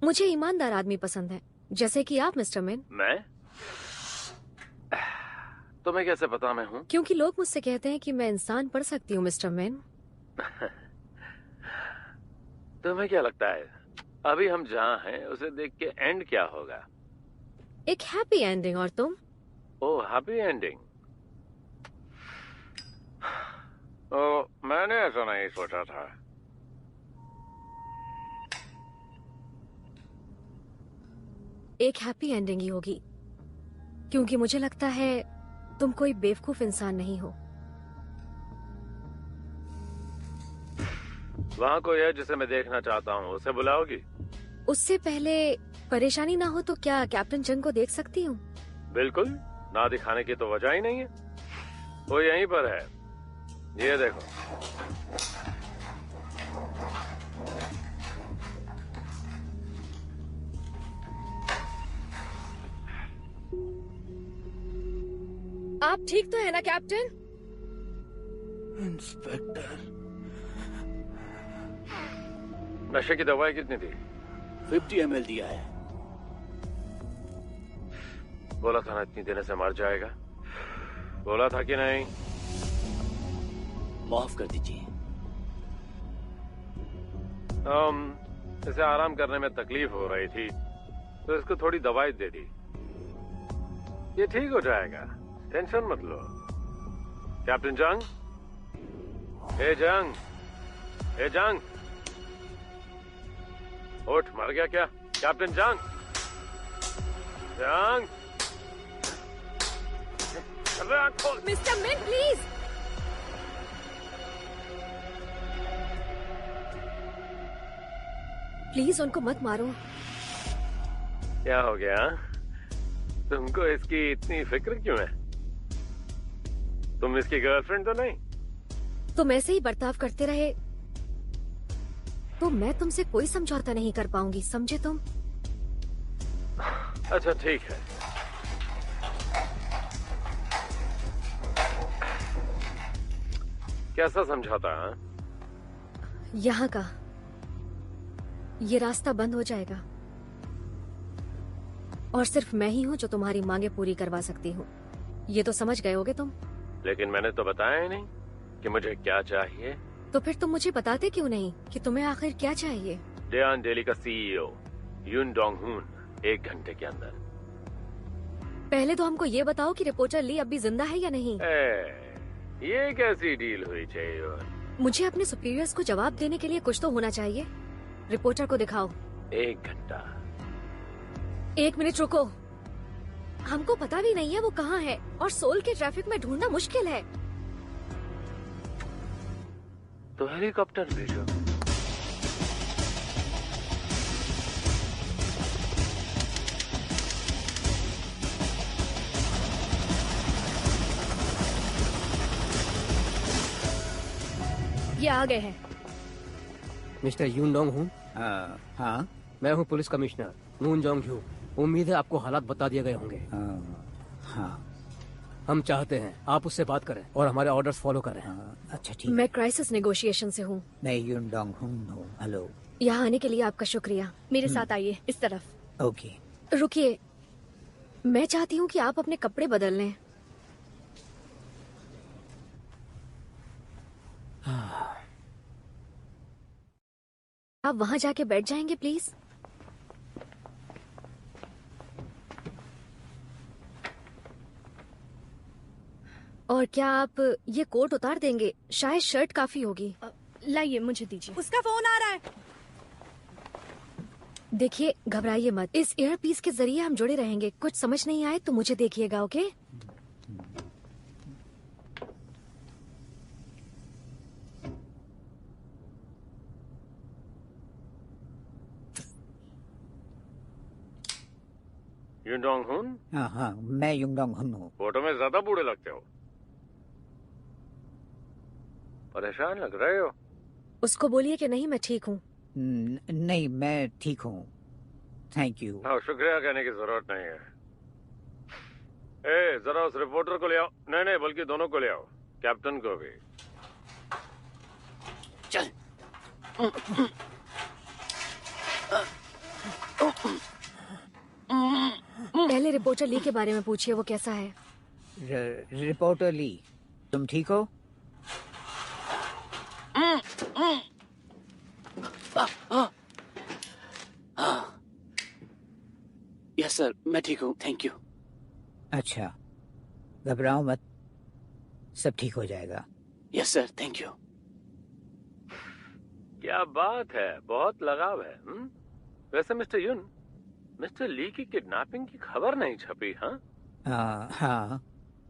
मुझे ईमानदार आदमी पसंद है, जैसे कि आप मिस्टर मिन। मैं? तुम्हें कैसे पता मैं हूँ? क्योंकि लोग मुझसे कहते हैं कि मैं इंसान पढ़ सकती हूँ मिस्टर मिन। तुम्हें क्या लगता है अभी हम जहाँ हैं उसे देख के एंड क्या होगा? एक हैप्पी एंडिंग। और तुम? ओह, हैप्पी एंडिंग। ओ, मैंने ऐसा नहीं सोचा था। एक हैप्पी एंडिंग ही होगी, क्योंकि मुझे लगता है तुम कोई बेवकूफ इंसान नहीं हो। वहाँ कोई है जिसे मैं देखना चाहता हूँ, उसे बुलाओगी? उससे पहले परेशानी ना हो तो क्या कैप्टन जंग को देख सकती हूँ? बिल्कुल, ना दिखाने की तो वजह ही नहीं है। वो यहीं पर है, ये देखो। आप ठीक तो है ना कैप्टन? इंस्पेक्टर, नशे की दवाई कितनी थी? 50 ml दिया है। बोला था ना इतनी देने से मर जाएगा। बोला था कि नहीं? माफ कर दीजिए। इसे आराम करने में तकलीफ हो रही थी तो इसको थोड़ी दवाई दे दी। ये ठीक हो जाएगा, टेंशन मत लो। कैप्टन जंग, ए जंग, ए जंग, उठ, मर गया क्या? कैप्टन जंग, जंग, मिस्टर मिन प्लीज। प्लीज उनको मत मारो। क्या हो गया? तुमको इसकी इतनी फिक्र क्यों है? तुम इसकी गर्लफ्रेंड तो नहीं? तुम ऐसे ही बर्ताव करते रहे तो मैं तुमसे कोई समझौता नहीं कर पाऊंगी, समझे तुम? अच्छा ठीक है। कैसा समझौता? यहाँ का ये रास्ता बंद हो जाएगा और सिर्फ मैं ही हूँ जो तुम्हारी मांगे पूरी करवा सकती हूँ। ये तो समझ गए होगे तुम। लेकिन मैंने तो बताया ही नहीं कि मुझे क्या चाहिए। तो फिर तुम मुझे बताते क्यों नहीं कि तुम्हें आखिर क्या चाहिए? डेआन डेली का सीईओ यून डोंग हुन 1 घंटे के अंदर। पहले तो हमको ये बताओ कि रिपोर्टर ली अभी जिंदा है या नहीं। ये कैसी डील हुई चाहिए? मुझे अपने सुपीरियर्स को जवाब देने के लिए कुछ तो होना चाहिए। रिपोर्टर को दिखाओ। 1 घंटा। 1 मिनट रुको। हमको पता भी नहीं है वो कहाँ है और सोल के ट्रैफिक में ढूंढना मुश्किल है। तो हेलीकॉप्टर भेजो। ये आ गए हैं। मिस्टर यून डोंग हूँ। हाँ, मैं हूँ पुलिस कमिश्नर मून जोंग ह्यू। उम्मीद है आपको हालात बता दिए गए होंगे। हाँ। हम चाहते हैं आप उससे बात करें और हमारे ऑर्डर्स फॉलो करें। अच्छा ठीक। मैं क्राइसिस नेगोशिएशन से हूँ। मैं यून डोंग हूँ। हेलो। यहाँ आने के लिए आपका शुक्रिया। मेरे साथ आइए, इस तरफ। ओके। रुकिए, मैं चाहती हूँ कि आप अपने कपड़े बदल लें। आप वहाँ जाके बैठ जाएंगे प्लीज? और क्या आप ये कोट उतार देंगे? शायद शर्ट काफी होगी। लाइए, मुझे दीजिए। उसका फोन आ रहा है। देखिए, घबराइए मत। इस ईयरपीस के जरिए हम जुड़े रहेंगे। कुछ समझ नहीं आए तो मुझे देखिएगा, ओके? यून डोंग हुन? हाँ, मैं यून डोंग हुन हूँ। फोटो में ज्यादा बूढ़े लगते हो। परेशान लग रहे हो। उसको बोलिए कि नहीं, मैं ठीक हूँ। नहीं, मैं ठीक हूँ। Thank you. हाँ, शुक्रिया कहने की जरूरत नहीं है। जरा उस रिपोर्टर को ले आओ। नहीं, बल्कि दोनों को ले आओ, कैप्टन को भी। चल। पहले रिपोर्टर ली के बारे में पूछिए, वो कैसा है? रिपोर्टर ली, तुम ठीक हो? यस सर, मैं ठीक हूँ, थैंक यू। अच्छा, घबराओ मत, सब ठीक हो जाएगा। Yes sir, thank you. क्या बात है, बहुत लगाव है। वैसे मिस्टर यून, मिस्टर ली की किडनैपिंग की खबर नहीं छपी? हाँ,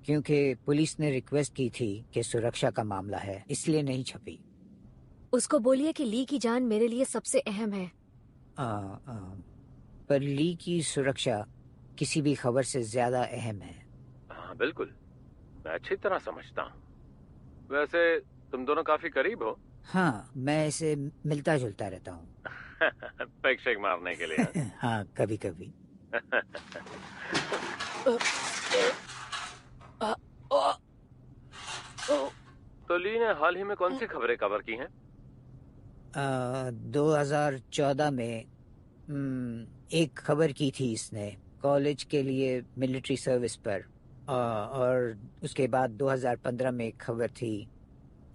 क्योंकि पुलिस ने रिक्वेस्ट की थी कि सुरक्षा का मामला है, इसलिए नहीं छपी। उसको बोलिए कि ली की जान मेरे लिए सबसे अहम है। पर ली की सुरक्षा किसी भी खबर से ज्यादा अहम है। हाँ बिल्कुल, मैं अच्छी तरह समझता हूँ। वैसे तुम दोनों काफी करीब हो। हाँ, मैं इसे मिलता जुलता रहता हूँ। पैक शेक मारने के लिए। हाँ, कभी कभी। तो ली ने हाल ही में कौन सी खबरें कवर की हैं? 2014 में एक खबर की थी इसने कॉलेज के लिए मिलिट्री सर्विस पर, और उसके बाद 2015 में एक खबर थी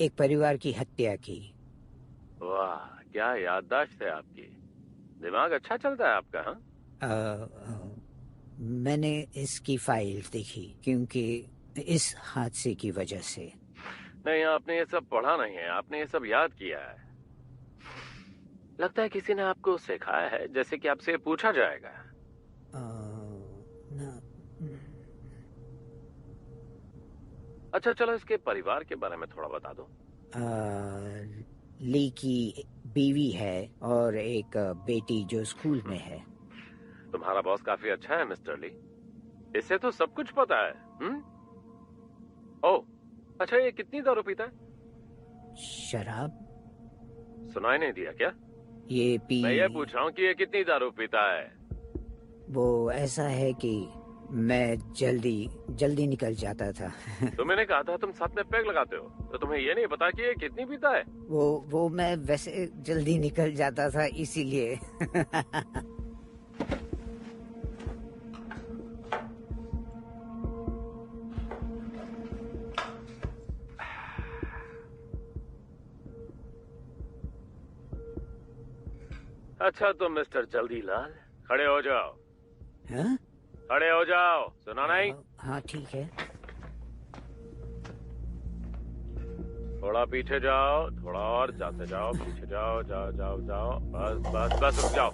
एक परिवार की हत्या की। वाह, क्या याददाश्त है आपकी। दिमाग अच्छा चलता है आपका। हाँ, मैंने इसकी फाइल देखी क्योंकि इस हादसे की वजह से। नहीं, आपने ये सब पढ़ा नहीं है, आपने ये सब याद किया है। लगता है किसी ने आपको सिखाया है, जैसे कि आपसे पूछा जाएगा। अच्छा चलो, इसके परिवार के बारे में थोड़ा बता दो। ली की बीवी है और एक बेटी जो स्कूल में है। तुम्हारा बॉस काफी अच्छा है मिस्टर ली, इससे तो सब कुछ पता है। ओह, अच्छा ये कितनी दारू पीता है? शराब? सुनाई नहीं दिया क्या? मैं ये पूछ रहा हूँ कि ये कितनी दारू पीता है? वो ऐसा है कि मैं जल्दी निकल जाता था। तो मैंने कहा था तुम साथ में पैग लगाते हो, तो तुम्हें ये नहीं पता कि ये कितनी पीता है? वो मैं वैसे जल्दी निकल जाता था इसीलिए। अच्छा तो मिस्टर जल्दी लाल, खड़े हो जाओ। हाँ? खड़े हो जाओ, सुना नहीं? हाँ ठीक है। थोड़ा पीछे जाओ, थोड़ा और जाते जाओ, पीछे जाओ, जाओ जाओ जाओ, बस बस बस रुक जाओ।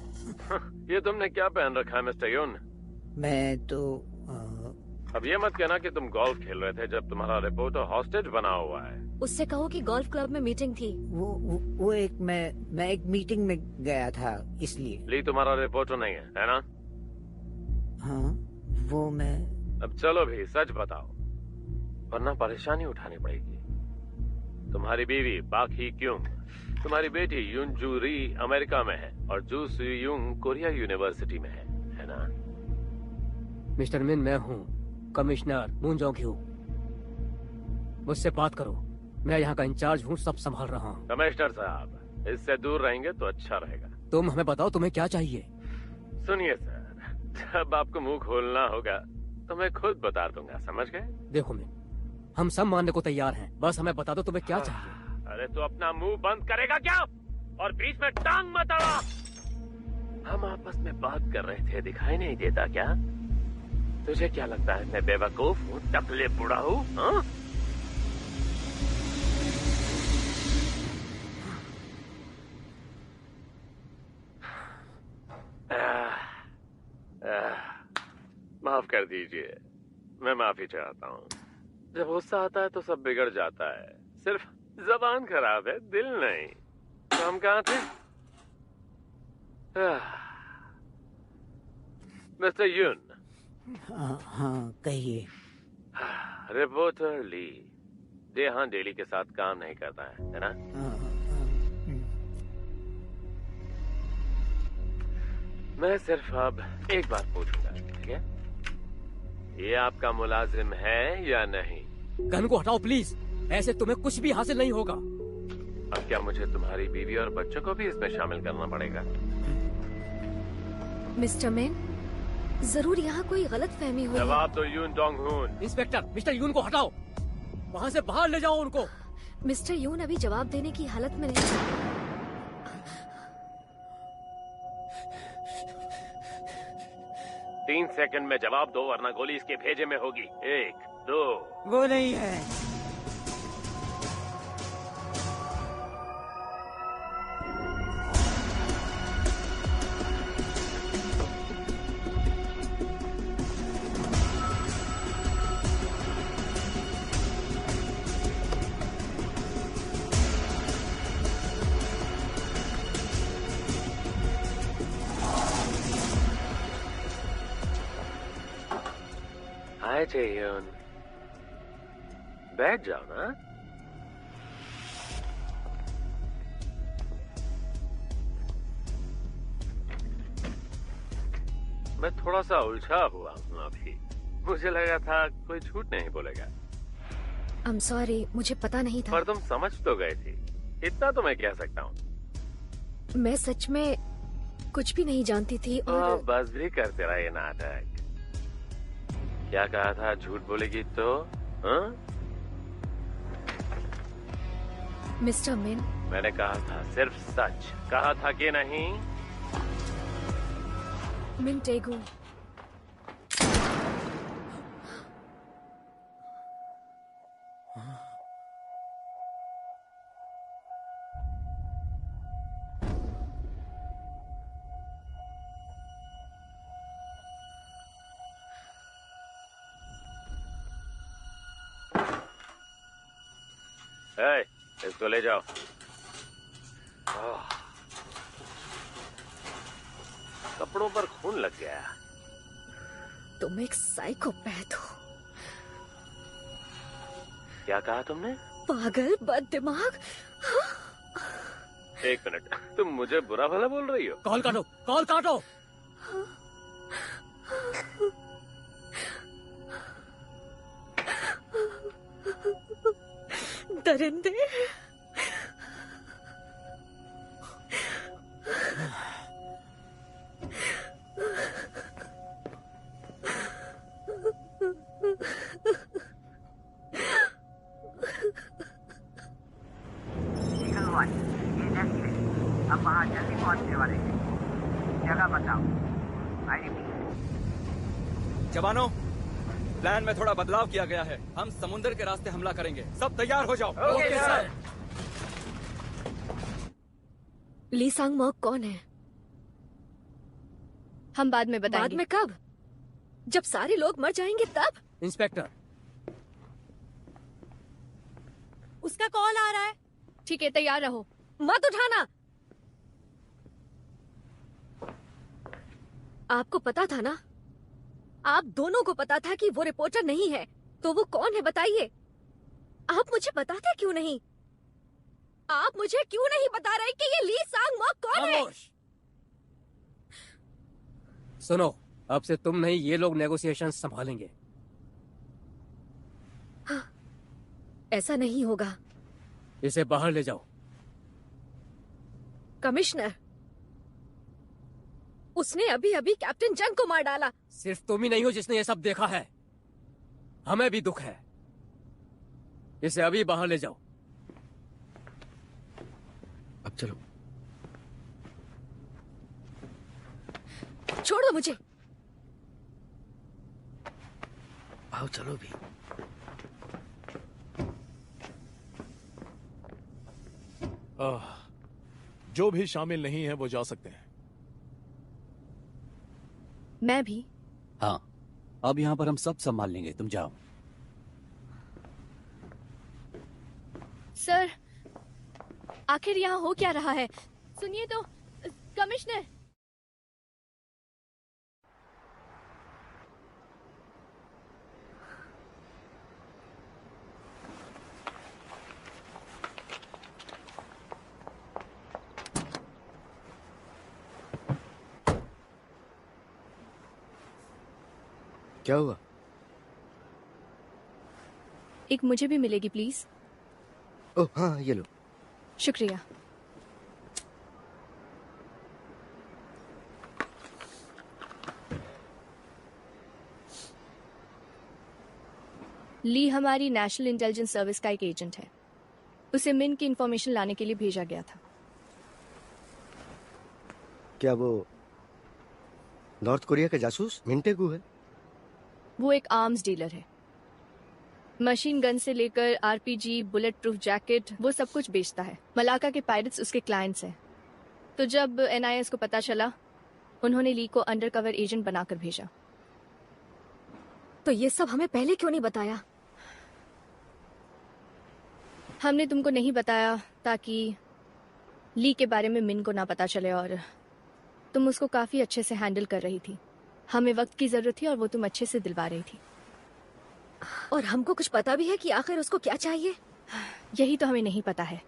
ये तुमने क्या पहन रखा है मिस्टर यून? मैं तो अब ये मत कहना कि तुम गोल्फ खेल रहे थे जब तुम्हारा रिपोर्टर हॉस्टेज बना हुआ है। उससे कहो कि गोल्फ क्लब में मीटिंग थी। वो मैं एक मीटिंग में गया था इसलिए। ली तुम्हारा रिपोर्टर नहीं है ना? हाँ, वो मैं। अब चलो भी सच बताओ, वरना परेशानी उठानी पड़ेगी। तुम्हारी बीवी बाकी क्यों, तुम्हारी बेटी यून री अमेरिका में है और जू सुयुंग कोरिया यूनिवर्सिटी में है ना? मिस्टर मिन, मैं हूँ कमिश्नर मून जोंग क्यू। मुझसे बात करो, मैं यहाँ का इंचार्ज हूँ, सब संभाल रहा हूँ। कमिश्नर साहब, इससे दूर रहेंगे तो अच्छा रहेगा। तुम हमें बताओ तुम्हें क्या चाहिए। सुनिए सर, जब आपको मुंह खोलना होगा तो मैं खुद बता दूंगा, समझ गए? देखो मिन, हम सब मानने को तैयार हैं, बस हमें बता दो तुम्हें क्या चाहिए। अरे तो अपना मुंह बंद करेगा क्या, और बीच में टांग मत अड़ा। हम आपस में बात कर रहे थे, दिखाई नहीं देता क्या? तुझे क्या लगता है मैं बेवकूफ हूँ, टकले बुढ़ा हूँ? हाँ? माफ कर दीजिए, मैं माफी चाहता हूँ। जब गुस्सा आता है तो सब बिगड़ जाता है, सिर्फ जबान खराब है, दिल नहीं। तो हम कहाँ थे? मिस्टर यून। हाँ कहिए। रिपोर्टर ली देहान डेली के साथ काम नहीं करता है ना? मैं सिर्फ अब एक बात पूछूंगा, ठीक है? ये आपका मुलाजिम है या नहीं? गन को हटाओ प्लीज, ऐसे तुम्हें कुछ भी हासिल नहीं होगा। अब क्या मुझे तुम्हारी बीवी और बच्चों को भी इसमें शामिल करना पड़ेगा? मिस्टर मैन, जरूर यहाँ कोई गलत फहमी हुई है। जवाब दो यून डोंग हुन। इंस्पेक्टर, मिस्टर यून को हटाओ, वहाँ से बाहर ले जाओ उनको। मिस्टर यून अभी जवाब देने की हालत में नहीं। 3 सेकंड में जवाब दो, वरना गोली इसके भेजे में होगी। 1 2। वो नहीं है। हाय चेयोन, बैठ जाओ ना। मैं थोड़ा सा उलझा हुआ हूँ अभी, मुझे लगा था कोई झूठ नहीं बोलेगा। I'm sorry, मुझे पता नहीं था। पर तुम समझ तो गए थी, इतना तो मैं कह सकता हूँ। मैं सच में कुछ भी नहीं जानती थी और बस भी कर तेरा ये नाटक। क्या कहा था झूठ बोलेगी तो? हाँ? मिस्टर मिन, मैंने कहा था सिर्फ सच कहा था कि नहीं? मिन टेगू, ए, इसको ले जाओ। कपड़ों पर खून लग गया। तुम एक साइकोपैथ हो। क्या कहा तुमने? पागल बददिमाग। एक मिनट, तुम मुझे बुरा भला बोल रही हो? कॉल काटो, कॉल काटो। दरिंदे। अब वहाँ जल्दी पहुँचने वाले हैं। जगह बताओ। जवानों, प्लान में थोड़ा बदलाव किया गया है। हम समुद्र के रास्ते हमला करेंगे। सब तैयार हो जाओ। Okay sir. ली सांग मॉक कौन है? हम बाद में बताएंगे। बाद में कब? जब सारे लोग मर जाएंगे तब? इंस्पेक्टर, उसका कॉल आ रहा है। ठीक है, तैयार रहो। मत उठाना। आपको पता था ना? आप दोनों को पता था कि वो रिपोर्टर नहीं है, तो वो कौन है बताइए? आप मुझे बताते क्यों नहीं? आप मुझे क्यों नहीं बता रहे कि ये ली सांग मॉक कौन है? सुनो, अब से तुम नहीं ये लोग नेगोशिएशन संभालेंगे। हाँ, ऐसा नहीं होगा। इसे बाहर ले जाओ। कमिश्नर, उसने अभी अभी कैप्टन जंग को मार डाला। सिर्फ तुम ही नहीं हो जिसने ये सब देखा है। हमें भी दुख है। इसे अभी बाहर ले जाओ। अब चलो। छोड़ दो मुझे। आओ चलो भी। जो भी शामिल नहीं है वो जा सकते हैं। मैं भी। हाँ, अब यहाँ पर हम सब संभाल लेंगे, तुम जाओ। सर, आखिर यहाँ हो क्या रहा है? सुनिए तो, कमिश्नर। क्या हुआ? एक मुझे भी मिलेगी प्लीज। ओह हाँ, ये लो। शुक्रिया। ली हमारी नेशनल इंटेलिजेंस सर्विस का एक एजेंट है। उसे मिन की इंफॉर्मेशन लाने के लिए भेजा गया था। क्या वो नॉर्थ कोरिया का जासूस मिन टेगू है? वो एक आर्म्स डीलर है। मशीन गन से लेकर आरपीजी, बुलेट प्रूफ जैकेट, वो सब कुछ बेचता है। मलाका के पायरेट्स उसके क्लाइंट्स हैं। तो जब एनआईएस को पता चला, उन्होंने ली को अंडरकवर एजेंट बनाकर भेजा। तो ये सब हमें पहले क्यों नहीं बताया? हमने तुमको नहीं बताया ताकि ली के बारे में मिन को ना पता चले, और तुम उसको काफी अच्छे से हैंडल कर रही थी। हमें वक्त की जरूरत थी और वो तुम अच्छे से दिलवा रही थी। और हमको कुछ पता भी है कि आखिर उसको क्या चाहिए? यही तो हमें नहीं पता है।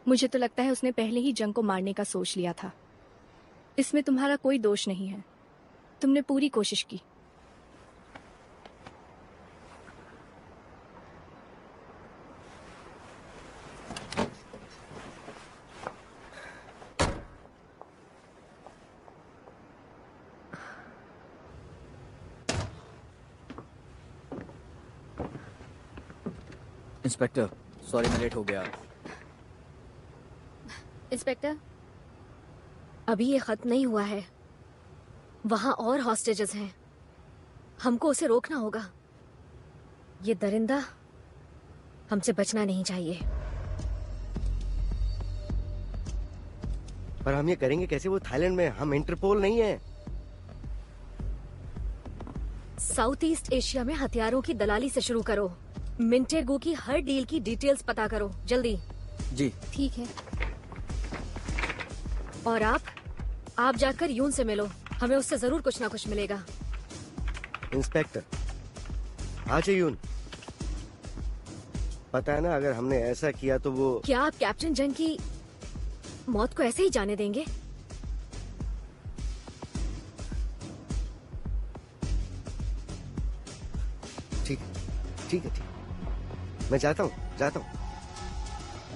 मुझे तो लगता है उसने पहले ही जंग को मारने का सोच लिया था। इसमें तुम्हारा कोई दोष नहीं है। तुमने पूरी कोशिश की। इंस्पेक्टर, सॉरी मैं लेट हो गया। इंस्पेक्टर, अभी ये खत्म नहीं हुआ है। वहां और हॉस्टेजेस हैं। हमको उसे रोकना होगा। ये दरिंदा हमसे बचना नहीं चाहिए। पर हम ये करेंगे कैसे? वो थाईलैंड में, हम इंटरपोल नहीं है। साउथ ईस्ट एशिया में हथियारों की दलाली से शुरू करो। मिंटेगू की हर डील की डिटेल्स पता करो, जल्दी। जी ठीक है। और आप जाकर यून से मिलो। हमें उससे जरूर कुछ ना कुछ मिलेगा। इंस्पेक्टर, आज यून, पता है ना, अगर हमने ऐसा किया तो वो... क्या आप कैप्टन जंग की मौत को ऐसे ही जाने देंगे? ठीक ठीक है, ठीक। मैं जाता हूँ।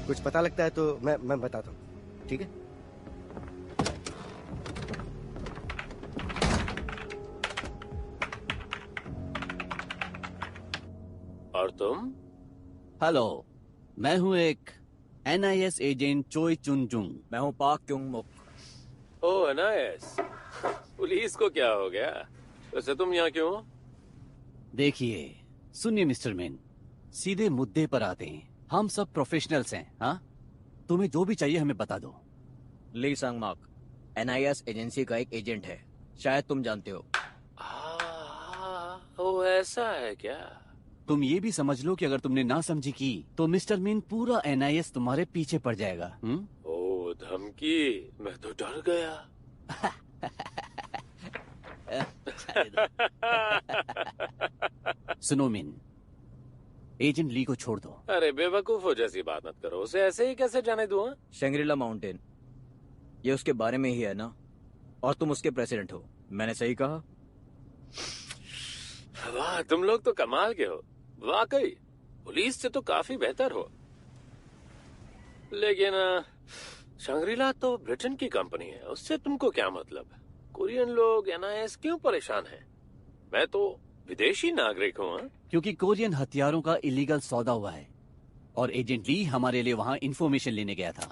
कुछ पता लगता है तो मैं बताता हूँ, ठीक है? और तुम? हेलो, मैं हूँ एक NIS एजेंट चोई चुनजुंग। मैं हूँ पाक क्योंग मुक। ओह NIS, पुलिस को क्या हो गया? वैसे तुम यहाँ क्यों हो? देखिए, सुनिए मिस्टर मिन, सीधे मुद्दे पर आते हैं। हम सब प्रोफेशनल्स हैं। हाँ, तुम्हें जो भी चाहिए हमें बता दो। ली सांग मार्क NIS एजेंसी का एक एजेंट है, शायद तुम जानते हो। ओ ऐसा है क्या? तुम ये भी समझ लो कि अगर तुमने ना समझी की तो मिस्टर मिन पूरा NIS तुम्हारे पीछे पड़ जाएगा। ओ धमकी, मैं तो डर गया। सुनो मिन, एजेंट ली को छोड़ दो। अरे बेवकूफों जैसी बात मत करो। उसे ऐसे ही कैसे जाने दूं? शंग्रीला माउंटेन, ये उसके बारे में ही है ना? और तुम उसके प्रेसिडेंट हो, मैंने सही कहा? वाह, तुम लोग तो कमाल के हो। वाकई पुलिस से तो काफी बेहतर हो। लेकिन शंग्रीला तो ब्रिटेन की कंपनी है, उससे तुमको क्या मतलब? कोरियन लोग NIS क्यों परेशान हैं? मैं तो विदेशी नागरिक हूँ। क्योंकि कोरियन हथियारों का इलीगल सौदा हुआ है और एजेंट ली हमारे लिए वहाँ इंफॉर्मेशन लेने गया था।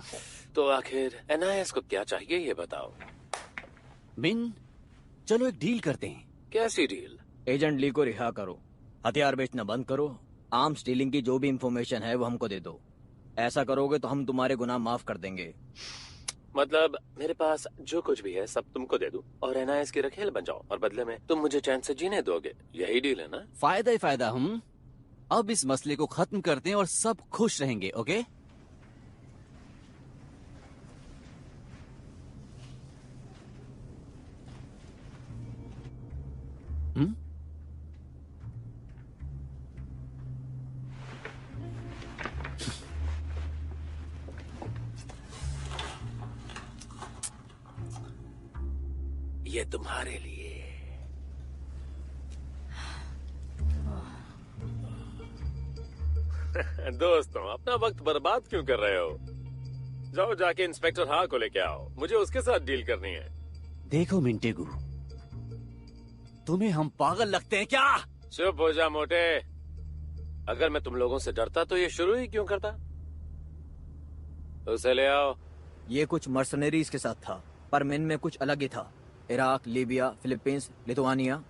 तो आखिर NIS को क्या चाहिए ये बताओ। मिन, चलो एक डील करते हैं। कैसी डील? एजेंट ली को रिहा करो, हथियार बेचना बंद करो, आर्म्स डीलिंग की जो भी इंफॉर्मेशन है वो हमको दे दो। ऐसा करोगे तो हम तुम्हारे गुनाह माफ कर देंगे। मतलब मेरे पास जो कुछ भी है सब तुमको दे दूं और NIS की रखेल बन जाओ और बदले में तुम मुझे चैन से जीने दोगे, यही डील है ना? फायदा ही फायदा। हम अब इस मसले को खत्म करते हैं और सब खुश रहेंगे। ओके? ये तुम्हारे लिए। दोस्तों, अपना वक्त बर्बाद क्यों कर रहे हो? जाओ जाके इंस्पेक्टर हा को लेके आओ, मुझे उसके साथ डील करनी है। देखो मिंटेगू, तुम्हें हम पागल लगते हैं क्या? चुप हो जा मोटे। अगर मैं तुम लोगों से डरता तो ये शुरू ही क्यों करता? उसे ले आओ। ये कुछ मर्सनरीज के साथ था, पर मिन में कुछ अलग ही था। इराक, लीबिया, फिलीपींस, लिथुआनिया,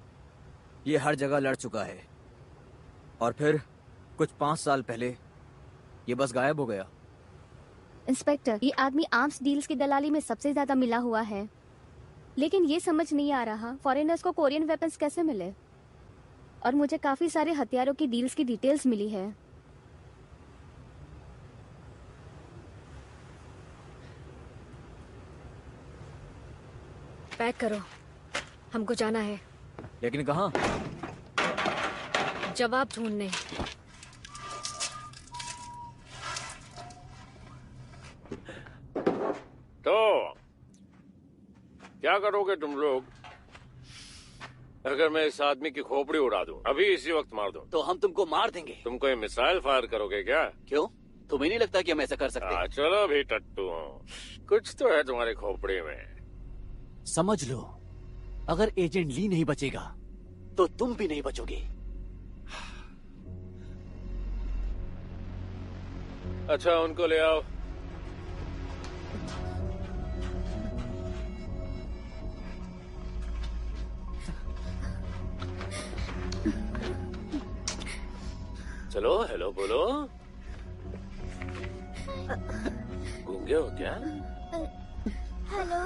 ये हर जगह लड़ चुका है। और फिर कुछ 5 साल पहले ये बस गायब हो गया। इंस्पेक्टर, ये आदमी आर्म्स डील्स की दलाली में सबसे ज्यादा मिला हुआ है, लेकिन ये समझ नहीं आ रहा फॉरेनर्स को कोरियन वेपन्स कैसे मिले। और मुझे काफी सारे हथियारों की डील्स की डिटेल्स मिली है। पैक करो, हमको जाना है। लेकिन कहाँ? जवाब ढूंढने। तो क्या करोगे तुम लोग अगर मैं इस आदमी की खोपड़ी उड़ा दूं? अभी इसी वक्त मार दूं? तो हम तुमको मार देंगे। तुम कोई मिसाइल फायर करोगे क्या? क्यों, तुम्हें नहीं लगता कि हम ऐसा कर सकते? चलो भी टट्टू हूँ, कुछ तो है तुम्हारी खोपड़ी में। समझ लो, अगर एजेंट ली नहीं बचेगा तो तुम भी नहीं बचोगे। अच्छा उनको ले आओ। चलो हेलो बोलो। गूंगे हो क्या? हेलो।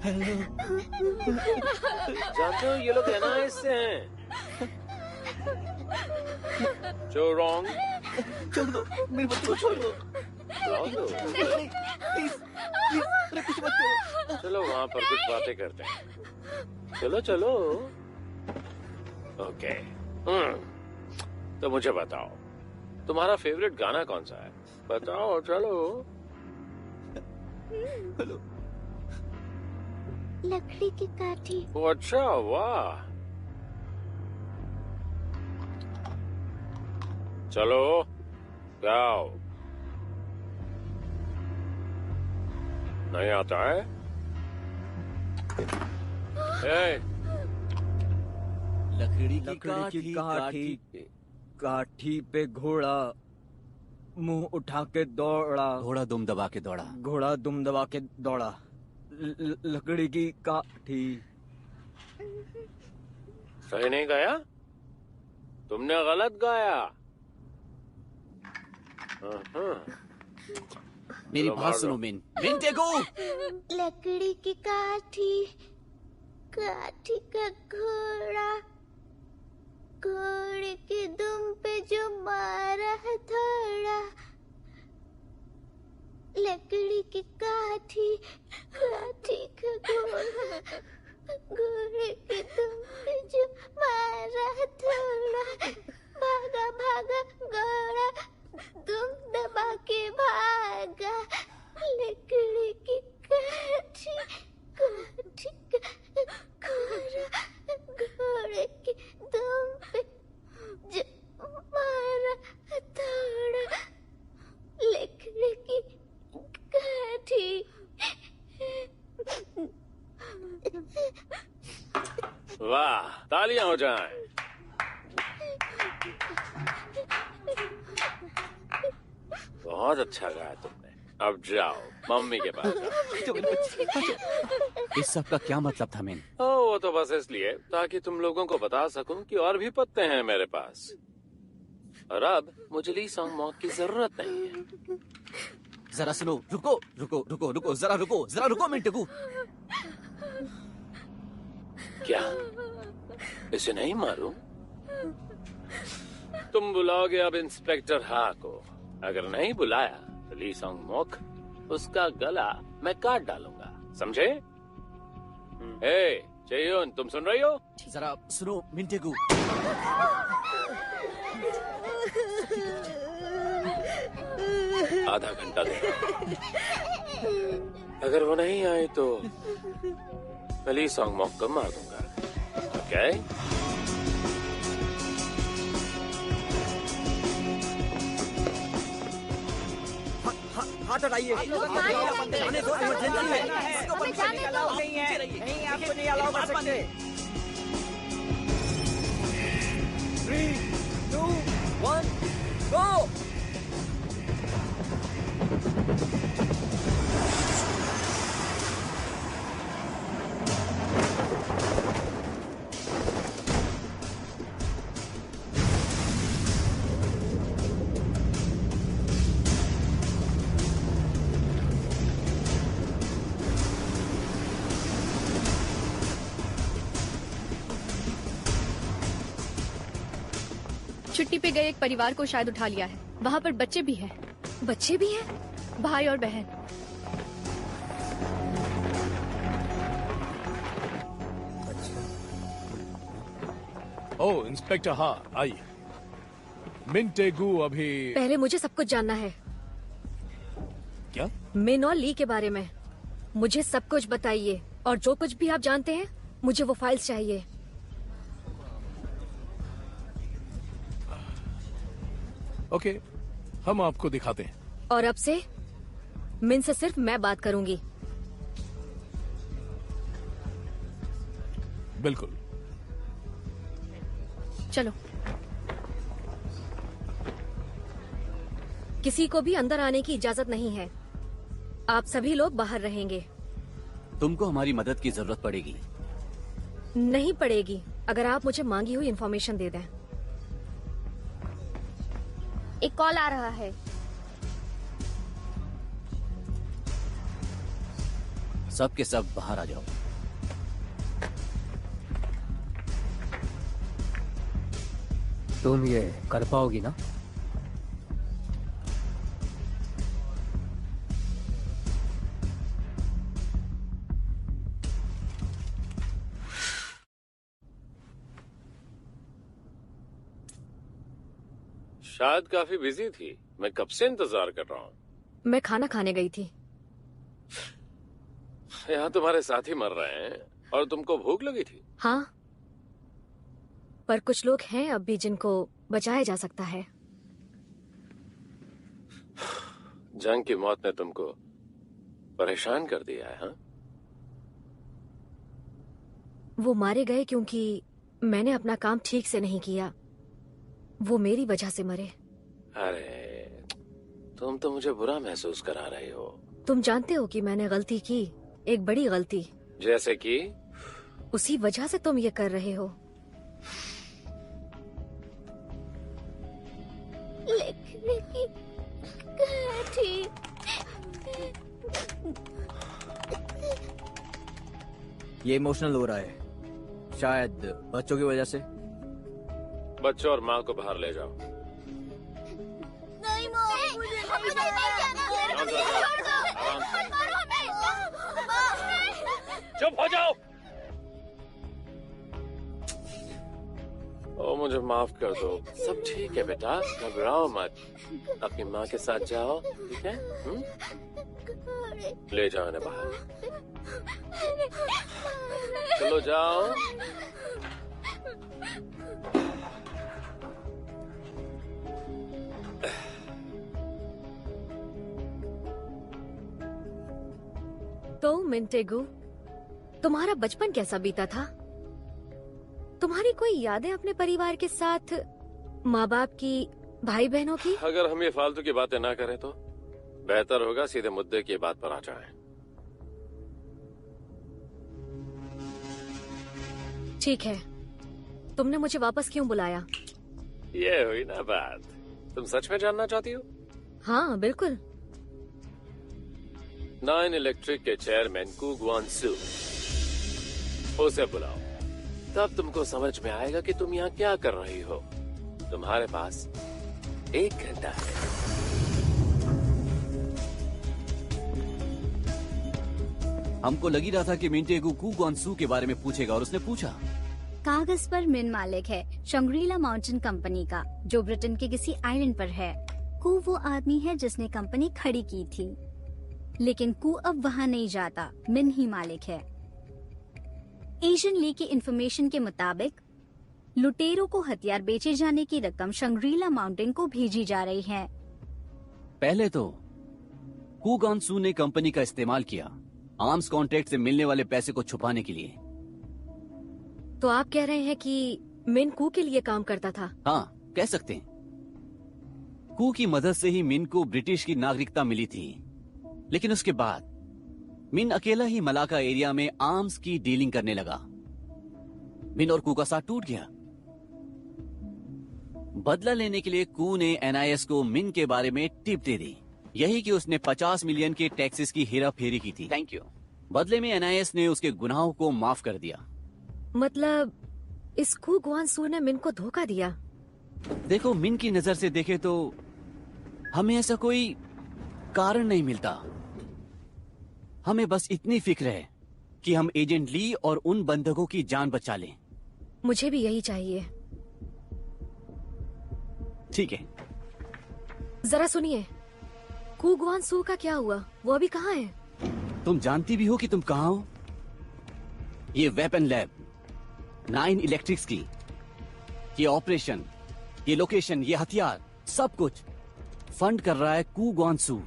हेलो। जानते हो ये लोग एनआईएस से हैं। जो रॉन्ग। छोड़ दो मेरे बच्चे को, छोड़ दो। लाओ दो। प्लीज प्लीज कुछ मत करो। चलो वहाँ पर कुछ बातें करते हैं। चलो चलो। ओके। तो मुझे बताओ तुम्हारा फेवरेट गाना कौन सा है? बताओ चलो। हेलो। लकड़ी की काठी। ओ अच्छा वाह। चलो गाओ। नहीं आता है? लकड़ी की काठी काठी पे घोड़ा मुंह उठा के दौड़ा। घोड़ा दुम दबा के दौड़ा। घोड़ा दुम दबा के दौड़ा। लकड़ी की काठी। सही नहीं गाया? तुमने गलत गाया। मेरी बात सुनो मिन। मिन टेगो। लकड़ी की काठी, काठी का घोड़ा, घोड़े के दुम पे जो मारा हथौड़ा। लकड़ी की काठी, काठी का घोड़ा, घोड़े के दुम पे जो मारा हथौड़ा। भागा भागा घोड़ा, दुम दबा के भागा। लकड़ी की काठी, काठी का घोड़ा, घोड़े के दुम पे जो मारा हथौड़ा। लकड़ी की काठी। वाह तालियां हो जाएं। बहुत अच्छा गाया तुमने। अब जाओ मम्मी के पास जाओ। इस सब का क्या मतलब था मिन? वो तो बस इसलिए ताकि तुम लोगों को बता सकूं कि और भी पत्ते हैं मेरे पास। और अब मुझे ली सॉन्ग मॉक की जरूरत नहीं है। जरा सुनो। रुको रुको रुको रुको जरा रुको मिन टेगो। क्या इसे नहीं मारूं? तुम बुलाओगे अब इंस्पेक्टर हा को। अगर नहीं बुलाया तो ली सॉन्ग मॉक उसका गला मैं काट डालूंगा। समझे? चेयोन तुम सुन रही हो? जरा सुनो मिन टेगो। आधा घंटा दे। अगर वो नहीं आए तो मैं ली सॉन्ग मॉक को मार दूंगा। ओके? हाथ हटाइए। नहीं आपको नहीं अलाउ कर सकते। 3, 2, 1, गो। छुट्टी पे गए एक परिवार को शायद उठा लिया है। वहाँ पर बच्चे भी हैं। बच्चे भी हैं? भाई और बहन। ओह इंस्पेक्टर हाँ आइए। मिन टेगू अभी। पहले मुझे सब कुछ जानना है। क्या? मिन और ली के बारे में मुझे सब कुछ बताइए। और जो कुछ भी आप जानते हैं मुझे वो फाइल्स चाहिए। ओके हम आपको दिखाते हैं। और अब से मिन से सिर्फ मैं बात करूंगी। बिल्कुल। चलो। किसी को भी अंदर आने की इजाजत नहीं है। आप सभी लोग बाहर रहेंगे। तुमको हमारी मदद की जरूरत पड़ेगी। नहीं पड़ेगी अगर आप मुझे मांगी हुई इंफॉर्मेशन दे दें। एक कॉल आ रहा है। सब के सब बाहर आ जाओ। तुम ये कर पाओगी ना? शायद काफी बिजी थी। मैं कब से इंतजार कर रहा हूँ। मैं खाना खाने गई थी। यहाँ तुम्हारे साथी मर रहे हैं और तुमको भूख लगी थी। हाँ, पर कुछ लोग हैं अब भी जिनको बचाया जा सकता है। जंग की मौत ने तुमको परेशान कर दिया है। हाँ? वो मारे गए क्योंकि मैंने अपना काम ठीक से नहीं किया। वो मेरी वजह से मरे। अरे तुम तो मुझे बुरा महसूस करा रही हो। तुम जानते हो कि मैंने गलती की, एक बड़ी गलती। जैसे कि? उसी वजह से तुम ये कर रहे हो। लिखने की थी। ये इमोशनल हो रहा है, शायद बच्चों की वजह से। बच्चों और माँ को बाहर ले जाओ। नहीं माँ, मुझे नहीं जाना। चुप हो जाओ। ओ मुझे माफ कर दो। सब ठीक है बेटा, घबराओ मत। अपनी माँ के साथ जाओ, ठीक है? ले जाओ इन्हें बाहर। चलो जाओ। तो मिंटेगु, तुम्हारा बचपन कैसा बीता था? तुम्हारी कोई यादें अपने परिवार के साथ, माँ बाप की, भाई बहनों की? अगर हम ये फालतू की बातें ना करें तो बेहतर होगा सीधे मुद्दे की बात पर आ जाएं। ठीक है, तुमने मुझे वापस क्यों बुलाया? ये हुई ना बात। तुम सच में जानना चाहती हो? हाँ बिल्कुल। 9 इलेक्ट्रिक के चेयरमैन कू ग्वानसू, उसे बुलाओ। तब तुमको समझ में आएगा कि तुम यहाँ क्या कर रही हो। तुम्हारे पास 1 घंटा है। हमको लगी रहा था कि मिंटेगु कू ग्वानसू के बारे में पूछेगा और उसने पूछा। कागज पर मिन मालिक है शंग्रीला माउंटेन कंपनी का, जो ब्रिटेन के किसी आइलैंड पर है। कू वो आदमी है जिसने कंपनी खड़ी की थी, लेकिन कू अब वहाँ नहीं जाता, मिन ही मालिक है। एशियन ली की इंफॉर्मेशन के मुताबिक लुटेरों को हथियार बेचे जाने की रकम शंग्रीला माउंटेन को भेजी जा रही है। पहले तो कू ग्वानसू ने कंपनी का इस्तेमाल किया आर्म्स कॉन्ट्रैक्ट से मिलने वाले पैसे को छुपाने के लिए। तो आप कह रहे हैं कि मिन कू के लिए काम करता था? हाँ, कह सकते हैं। कू की मदद से ही मिन को ब्रिटिश की नागरिकता मिली थी, लेकिन उसके बाद मिन अकेला ही मलाका एरिया में आर्म्स की डीलिंग करने लगा। मिन और कू का साथ टूट गया। बदला लेने के लिए कू ने NIS को मिन के बारे में टिप दे दी, यही कि उसने 50 मिलियन के टैक्सेस की हेरा फेरी की थी। Thank you. बदले में NIS ने उसके गुनाहों को माफ कर दिया। मतलब इस कू ग्वानसू ने मिन को धोखा दिया? देखो, मिन की नजर से देखे तो हमें ऐसा कोई कारण नहीं मिलता। हमें बस इतनी फिक्र है कि हम एजेंट ली और उन बंधकों की जान बचा लें। मुझे भी यही चाहिए। ठीक है, जरा सुनिए, कू ग्वानसू का क्या हुआ? वो अभी कहाँ है? तुम जानती भी हो कि तुम कहाँ हो। ये वेपन लैब, 9 इलेक्ट्रिक्स की, ये ऑपरेशन, ये लोकेशन, ये हथियार, सब कुछ फंड कर रहा है कू ग्वानसू।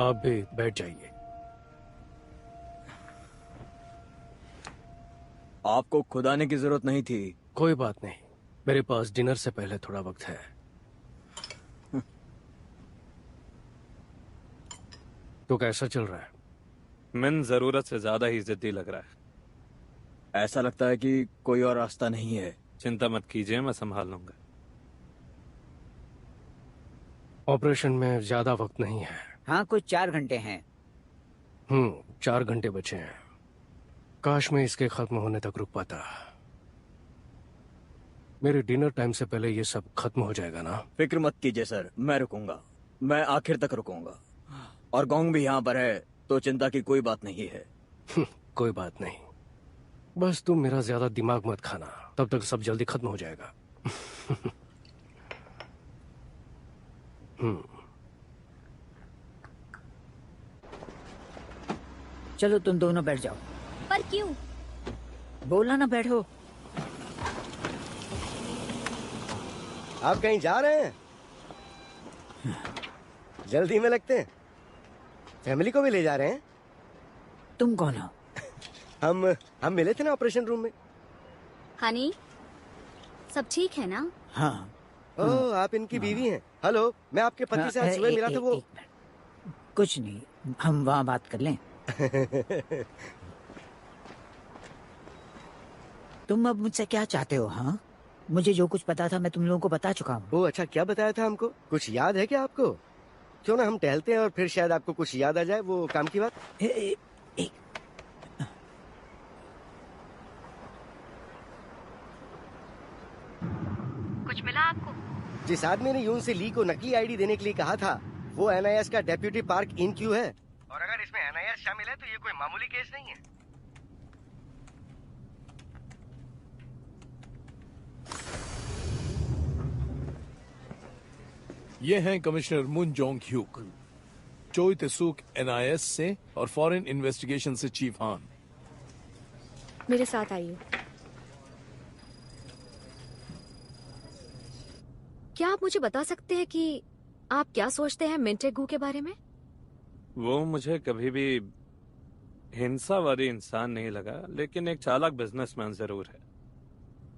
आप भी बैठ जाइए। आपको खुद आने की जरूरत नहीं थी। कोई बात नहीं, मेरे पास डिनर से पहले थोड़ा वक्त है। तो कैसा चल रहा है? मिन जरूरत से ज्यादा ही जिद्दी लग रहा है। ऐसा लगता है कि कोई और रास्ता नहीं है। चिंता मत कीजिए, मैं संभाल लूंगा। ऑपरेशन में ज्यादा वक्त नहीं है। हाँ, कुछ 4 घंटे हैं। 4 घंटे बचे हैं। काश मैं इसके खत्म होने तक रुक पाता। मेरे डिनर टाइम से पहले ये सब खत्म हो जाएगा ना? फिक्र मत कीजिए सर, मैं रुकूंगा। मैं आखिर तक रुकूंगा। और गोंग भी यहाँ पर है, तो चिंता की कोई बात नहीं है। कोई बात नहीं, बस तुम मेरा ज्यादा दिमाग मत खाना, तब तक सब जल्दी खत्म हो जाएगा। चलो तुम दोनों बैठ जाओ। पर क्यों? बोला ना बैठो। आप कहीं जा रहे हैं? जल्दी में लगते हैं। फैमिली को भी ले जा रहे हैं? तुम कौन हो? हम मिले थे ना ऑपरेशन रूम में। हनी, सब ठीक है ना? हाँ। ओह, आप इनकी बीवी हैं। हेलो, मैं आपके पति से आज सुबह मिला था। वो कुछ नहीं, हम वहाँ बात कर लें। तुम अब मुझसे क्या चाहते हो? हाँ, मुझे जो कुछ पता था मैं तुम लोगों को बता चुका हूँ। ओह अच्छा, क्या बताया था हमको? कुछ याद है क्या आपको? क्यों ना हम टहलते हैं और फिर शायद आपको कुछ याद आ जाए वो काम की बात। कुछ मिला आपको? जिस आदमी ने यून से ली को नकली आईडी देने के लिए कहा था, वो NIS का डेप्यूटी पार्क इन क्यू है। और अगर इसमें NIS शामिल है तो ये कोई मामूली केस नहीं है। ये हैं कमिश्नर मुन जोंग ह्यूक, चोई तेसुक NIS से और फॉरेन इन्वेस्टिगेशन से चीफ हान। मेरे साथ आइए। क्या आप मुझे बता सकते हैं कि आप क्या सोचते हैं मिंटेगू के बारे में? वो मुझे कभी भी हिंसावादी इंसान नहीं लगा, लेकिन एक चालाक बिजनेसमैन जरूर है।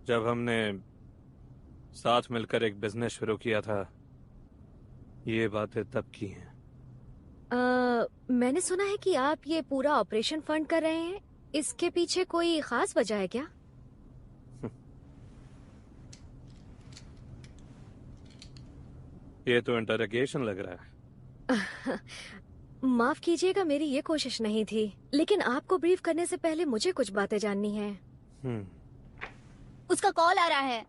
जब हमने साथ मिलकर एक बिजनेस शुरू किया था, ये बातें तब की हैं। मैंने सुना है कि आप ये पूरा ऑपरेशन फंड कर रहे हैं। इसके पीछे कोई खास वजह है क्या? ये तो इंटरोगेशन लग रहा है। माफ कीजिएगा, मेरी ये कोशिश नहीं थी, लेकिन आपको ब्रीफ करने से पहले मुझे कुछ बातें जाननी है। उसका कॉल आ रहा है।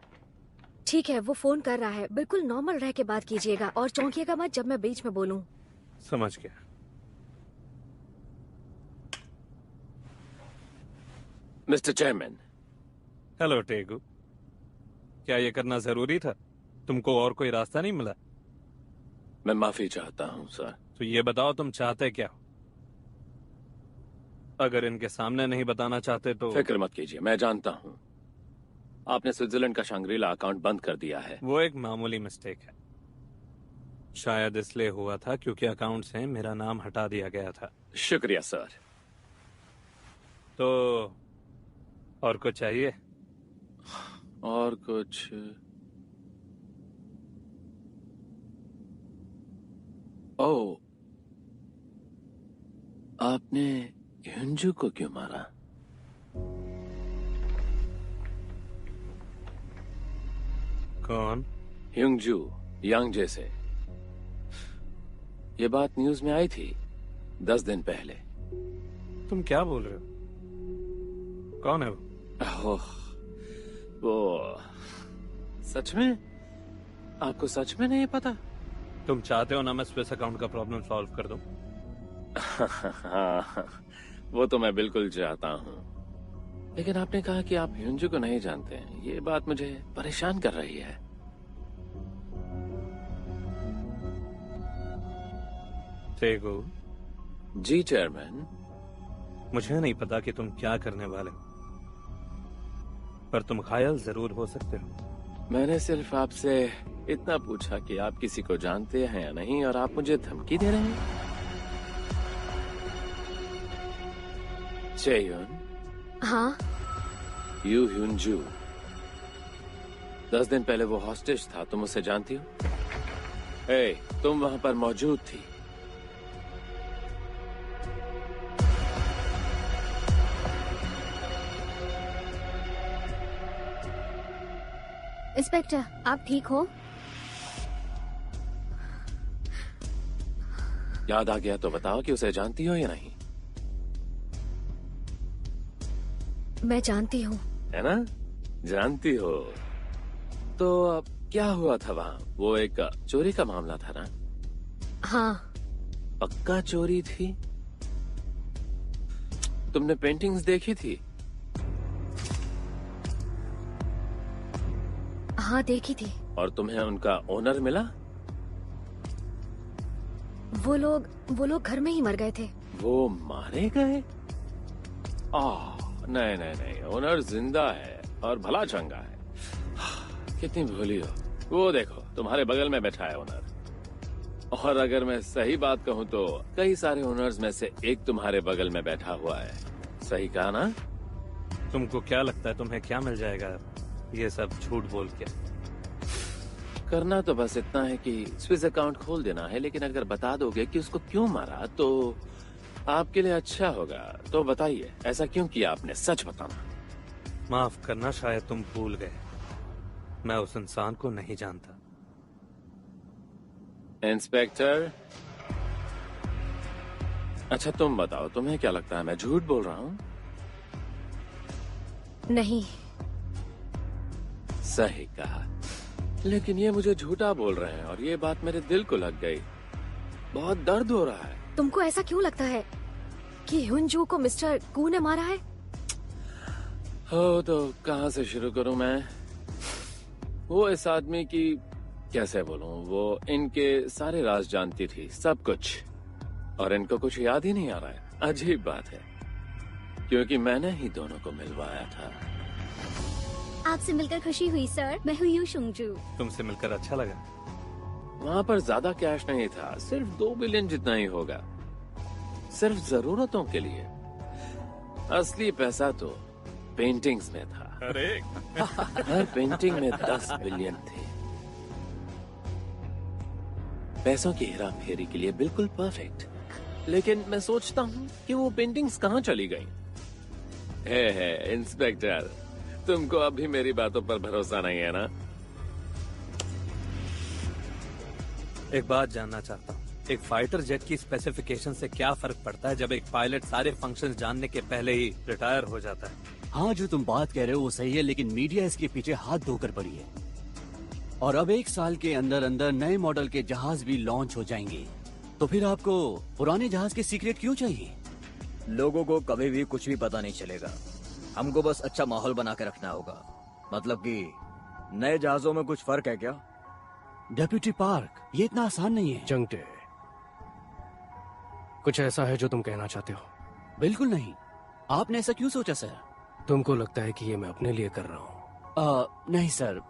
ठीक है, वो फोन कर रहा है। बिल्कुल नॉर्मल रह के बात कीजिएगा और चौंकिएगा मत जब मैं बीच में बोलूं। समझ गया। Mister chairman. हेलो टेगू, क्या ये करना जरूरी था? तुमको और कोई रास्ता नहीं मिला? मैं माफी चाहता हूँ सर। तो ये बताओ तुम चाहते क्या हो? अगर इनके सामने नहीं बताना चाहते तो फिक्र मत कीजिए, मैं जानता हूँ। आपने स्विट्जरलैंड का शांग्रीला अकाउंट बंद कर दिया है। वो एक मामूली मिस्टेक है। शायद इसलिए हुआ था क्योंकि अकाउंट से मेरा नाम हटा दिया गया था। शुक्रिया सर। तो और कुछ चाहिए? और कुछ? ओह, आपने ह्युंजू को क्यों मारा? कौन? ह्युंजू, यांगजे से। ये बात न्यूज में आई थी 10 दिन पहले। तुम क्या बोल रहे हो? कौन है वो? वो सच में? आपको सच में नहीं पता? तुम चाहते हो ना मैं स्विस अकाउंट का प्रॉब्लम सॉल्व कर दूं? वो तो मैं बिल्कुल चाहता हूँ, लेकिन आपने कहा कि आप ह्युंजू को नहीं जानते हैं। ये बात मुझे परेशान कर रही है। टेगू। जी चेयरमैन। मुझे नहीं पता कि तुम क्या करने वाले हो, पर तुम घायल जरूर हो सकते हो। मैंने सिर्फ आपसे इतना पूछा कि आप किसी को जानते हैं या नहीं, और आप मुझे धमकी दे रहे हैं। चेयुन, हाँ। यू ह्यूनजू, 10 दिन पहले वो हॉस्टेज था, तुम उसे जानती हो? तुम वहां पर मौजूद थी। इंस्पेक्टर, आप ठीक हो? याद आ गया तो बताओ कि उसे जानती हो या नहीं? मैं जानती हूँ। है ना? जानती हो। तो अब क्या हुआ था वहाँ? वो एक चोरी का मामला था ना? हाँ। पक्का चोरी थी? तुमने पेंटिंग्स देखी थी? हाँ, देखी थी। और तुम्हें उनका ओनर मिला? वो लोग घर में ही मर गए थे। वो मारे गए? नहीं नहीं नहीं, ओनर जिंदा है और भला चंगा है। कितनी भोली हो। वो देखो, तुम्हारे बगल में बैठा है ओनर। और अगर मैं सही बात कहूँ तो कई सारे ओनर्स में से एक तुम्हारे बगल में बैठा हुआ है। सही कहा ना? तुमको क्या लगता है तुम्हें क्या मिल जाएगा ये सब झूठ बोल के? करना तो बस इतना है कि स्विस अकाउंट खोल देना है, लेकिन अगर बता दोगे कि उसको क्यों मारा तो आपके लिए अच्छा होगा। तो बताइए, ऐसा क्यों किया आपने? सच बताना। माफ करना, शायद तुम भूल गए, मैं उस इंसान को नहीं जानता। इंस्पेक्टर, अच्छा तुम बताओ, तुम्हें क्या लगता है मैं झूठ बोल रहा हूँ? नहीं। सही कहा, लेकिन ये मुझे झूठा बोल रहे हैं और ये बात मेरे दिल को लग गई। बहुत दर्द हो रहा है। तुमको ऐसा क्यों लगता है कि ह्यूनजू को मिस्टर कू ने मारा है? हो तो कहाँ से शुरू करूं मैं? वो इस आदमी की कैसे बोलूं, वो इनके सारे राज जानती थी, सब कुछ, और इनको कुछ याद ही नहीं आ रहा है। अजीब बात है, क्योंकि मैंने ही दोनों को मिलवाया था। आपसे मिलकर खुशी हुई सर, मैं हूँ यू शुंगजू। तुमसे मिलकर अच्छा लगा। वहाँ पर ज्यादा कैश नहीं था, सिर्फ 2 बिलियन जितना ही होगा, सिर्फ जरूरतों के लिए। असली पैसा तो पेंटिंग्स में था। अरे हर पेंटिंग में 10 बिलियन थे। पैसों की हेरा फेरी के लिए बिल्कुल परफेक्ट। लेकिन मैं सोचता हूँ कि वो पेंटिंग्स कहाँ चली गई? है इंस्पेक्टर, तुमको अभी मेरी बातों पर भरोसा नहीं है ना? एक बात जानना चाहता हूँ, एक फाइटर जेट की स्पेसिफिकेशन से क्या फर्क पड़ता है जब एक पायलट सारे फंक्शंस जानने के पहले ही रिटायर हो जाता है? हाँ, जो तुम बात कह रहे हो वो सही है, लेकिन मीडिया इसके पीछे हाथ धोकर पड़ी है। और अब 1 साल के अंदर अंदर नए मॉडल के जहाज भी लॉन्च हो जाएंगे। तो फिर आपको पुराने जहाज के सीक्रेट क्यों चाहिए? लोगों को कभी भी कुछ भी पता नहीं चलेगा। हमको बस अच्छा माहौल बना के रखना होगा। मतलब कि नए जहाजों में कुछ फर्क है क्या? डेप्यूटी पार्क, ये इतना आसान नहीं है। जंगटे, कुछ ऐसा है जो तुम कहना चाहते हो? बिल्कुल नहीं। आपने ऐसा क्यों सोचा सर? तुमको लगता है कि ये मैं अपने लिए कर रहा हूँ? नहीं सर,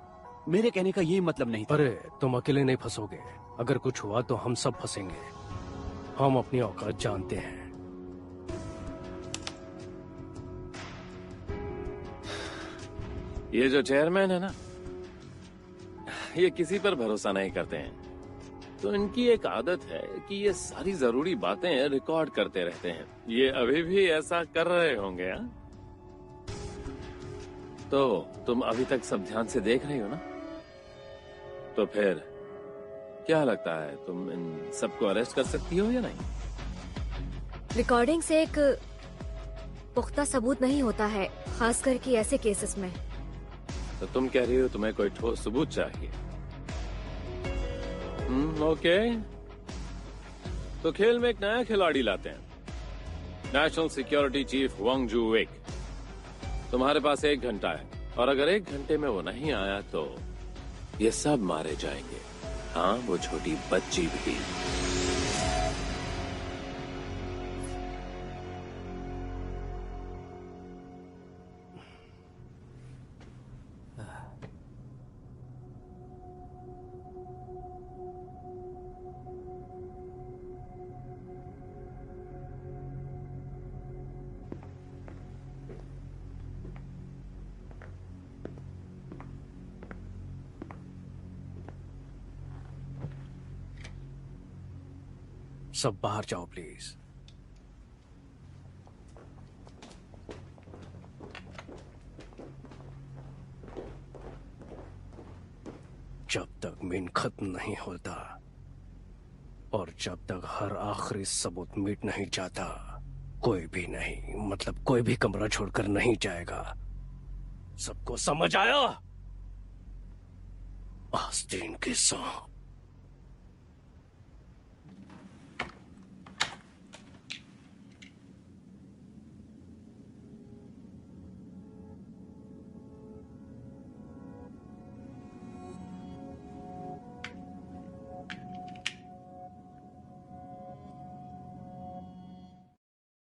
मेरे कहने का ये मतलब नहीं था। अरे तुम अकेले नहीं फंसोगे, अगर कुछ हुआ तो हम सब फंसेंगे। हम अपनी औकात जानते हैं। ये जो चेयरमैन है ना, ये किसी पर भरोसा नहीं करते हैं। तो इनकी एक आदत है कि ये सारी जरूरी बातें रिकॉर्ड करते रहते हैं। ये अभी भी ऐसा कर रहे होंगे। हा? तो तुम अभी तक सब ध्यान से देख रही हो ना? तो फिर क्या लगता है, तुम इन सबको अरेस्ट कर सकती हो या नहीं? रिकॉर्डिंग से एक पुख्ता सबूत नहीं होता है, खास करके ऐसे केसेस में। तो तुम कह रही हो तुम्हें कोई ठोस सबूत चाहिए? ओके, तो खेल में एक नया खिलाड़ी लाते हैं, नेशनल सिक्योरिटी चीफ वंग जू विक। तुम्हारे पास 1 घंटा है, और अगर 1 घंटे में वो नहीं आया तो ये सब मारे जाएंगे। हाँ, वो छोटी बच्ची भी। सब बाहर जाओ प्लीज। जब तक मिन खत्म नहीं होता और जब तक हर आखिरी सबूत मिट नहीं जाता, कोई भी नहीं, मतलब कोई भी कमरा छोड़कर नहीं जाएगा। सबको समझ आया? आस्तीन की सांप।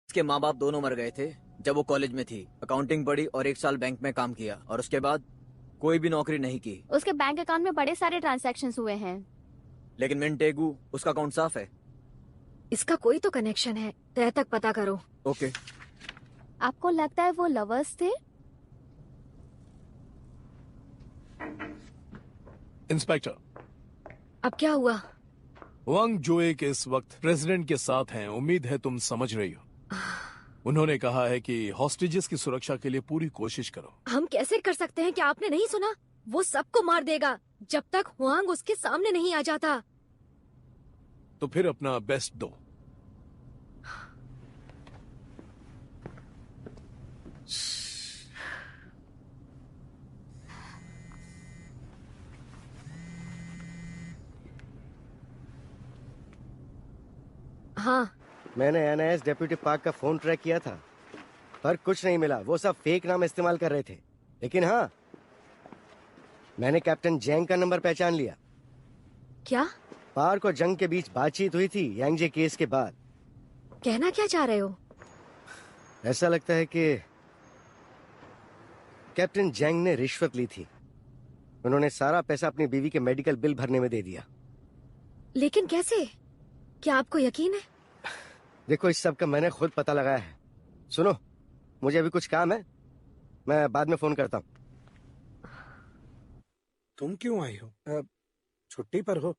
उसके माँ बाप दोनों मर गए थे जब वो कॉलेज में थी। अकाउंटिंग पढ़ी और 1 साल बैंक में काम किया और उसके बाद कोई भी नौकरी नहीं की। उसके बैंक अकाउंट में बड़े सारे ट्रांजैक्शंस हुए हैं। लेकिन मिन टेगू, उसका अकाउंट साफ है। इसका कोई तो कनेक्शन है, तय तक पता करो। ओके। आपको लगता है वो लवर्स थे? इंस्पेक्टर, अब क्या हुआ? वांग जोए के इस वक्त प्रेसिडेंट के साथ हैं, उम्मीद है तुम समझ रही हो। उन्होंने कहा है कि हॉस्टेजेस की सुरक्षा के लिए पूरी कोशिश करो। हम कैसे कर सकते हैं? क्या आपने नहीं सुना? वो सबको मार देगा जब तक हुआंग उसके सामने नहीं आ जाता। तो फिर अपना बेस्ट दो। हाँ, मैंने एनआईएस डेप्यूटी पार्क का फोन ट्रैक किया था, पर कुछ नहीं मिला। वो सब फेक नाम इस्तेमाल कर रहे थे। लेकिन हाँ, मैंने कैप्टन जैंग का नंबर पहचान लिया। क्या? पार्क और जंग के बीच बातचीत हुई थी यांगजे केस के बाद। कहना क्या चाह रहे हो? ऐसा लगता है कि कैप्टन जैंग ने रिश्वत ली थी। उन्होंने सारा पैसा अपनी बीवी के मेडिकल बिल भरने में दे दिया। लेकिन कैसे? क्या आपको यकीन है? देखो, इस सब का मैंने खुद पता लगाया है। सुनो, मुझे अभी कुछ काम है, मैं बाद में फोन करता हूँ। तुम क्यों आई हो? छुट्टी पर हो?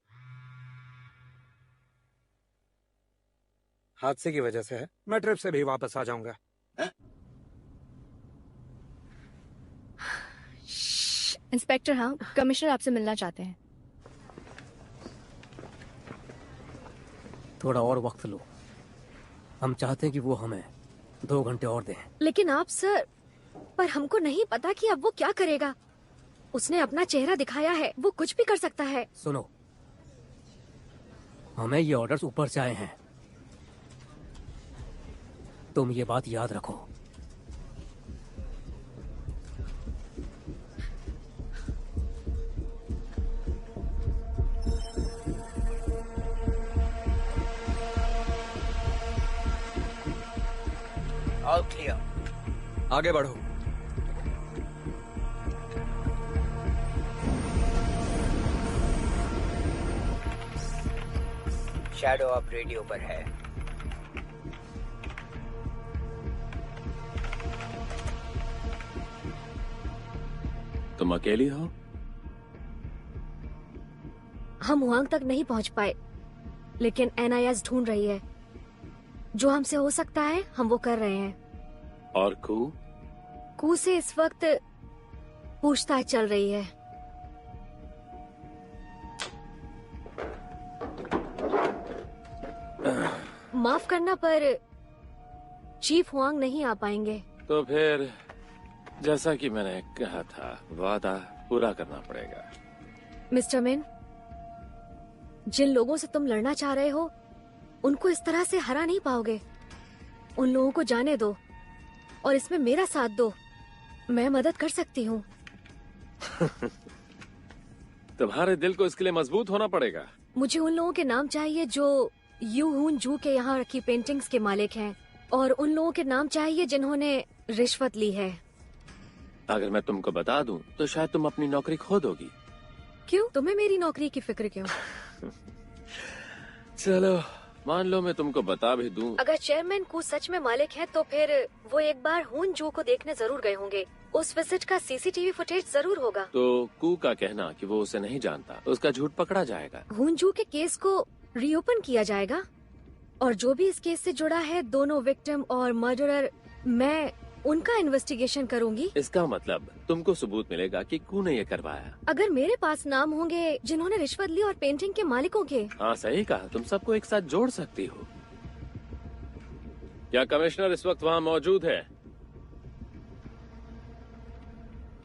हादसे की वजह से है। मैं ट्रिप से भी वापस आ जाऊंगा। इंस्पेक्टर, हाँ, कमिश्नर आपसे मिलना चाहते हैं। थोड़ा और वक्त लो, हम चाहते हैं कि वो हमें 2 घंटे और दें। लेकिन आप सर, पर हमको नहीं पता कि अब वो क्या करेगा। उसने अपना चेहरा दिखाया है, वो कुछ भी कर सकता है। सुनो, हमें ये ऑर्डर्स ऊपर से आए हैं, तुम ये बात याद रखो। All clear. आगे बढ़ो। शैडो अब रेडियो पर है। तुम अकेली हो? हम हुआंग तक नहीं पहुंच पाए, लेकिन एनआईएस ढूंढ रही है। जो हमसे हो सकता है हम वो कर रहे हैं। और कू से इस वक्त पूछताछ चल रही है। माफ करना, पर चीफ हुआंग नहीं आ पाएंगे। तो फिर जैसा कि मैंने कहा था, वादा पूरा करना पड़ेगा। मिस्टर मिन, जिन लोगों से तुम लड़ना चाह रहे हो उनको इस तरह से हरा नहीं पाओगे। उन लोगों को जाने दो और इसमें मेरा साथ दो। मैं मदद कर सकती हूँ। तुम्हारे दिल को इसके लिए मजबूत होना पड़ेगा। मुझे उन लोगों के नाम चाहिए जो यू हुन जू के यहाँ रखी पेंटिंग्स के मालिक हैं, और उन लोगों के नाम चाहिए जिन्होंने रिश्वत ली है। अगर मैं तुमको बता दूं तो शायद तुम अपनी नौकरी खो दोगी। क्यों? तुम्हें मेरी नौकरी की फिक्र क्यों? चलो मान लो मैं तुमको बता भी दूं। अगर चेयरमैन कू सच में मालिक है तो फिर वो एक बार हुन जू को देखने जरूर गए होंगे। उस विजिट का सीसीटीवी फुटेज जरूर होगा। तो कू का कहना कि वो उसे नहीं जानता, उसका झूठ पकड़ा जाएगा। हुन जू के केस को रीओपन किया जाएगा। और जो भी इस केस से जुड़ा है, दोनों विक्टिम और मर्डरर, मैं उनका इन्वेस्टिगेशन करूंगी। इसका मतलब तुमको सबूत मिलेगा कि कू ने ये करवाया। अगर मेरे पास नाम होंगे जिन्होंने रिश्वत ली और पेंटिंग के मालिकों के। हाँ सही कहा, तुम सबको एक साथ जोड़ सकती हो। क्या कमिश्नर इस वक्त वहाँ मौजूद है?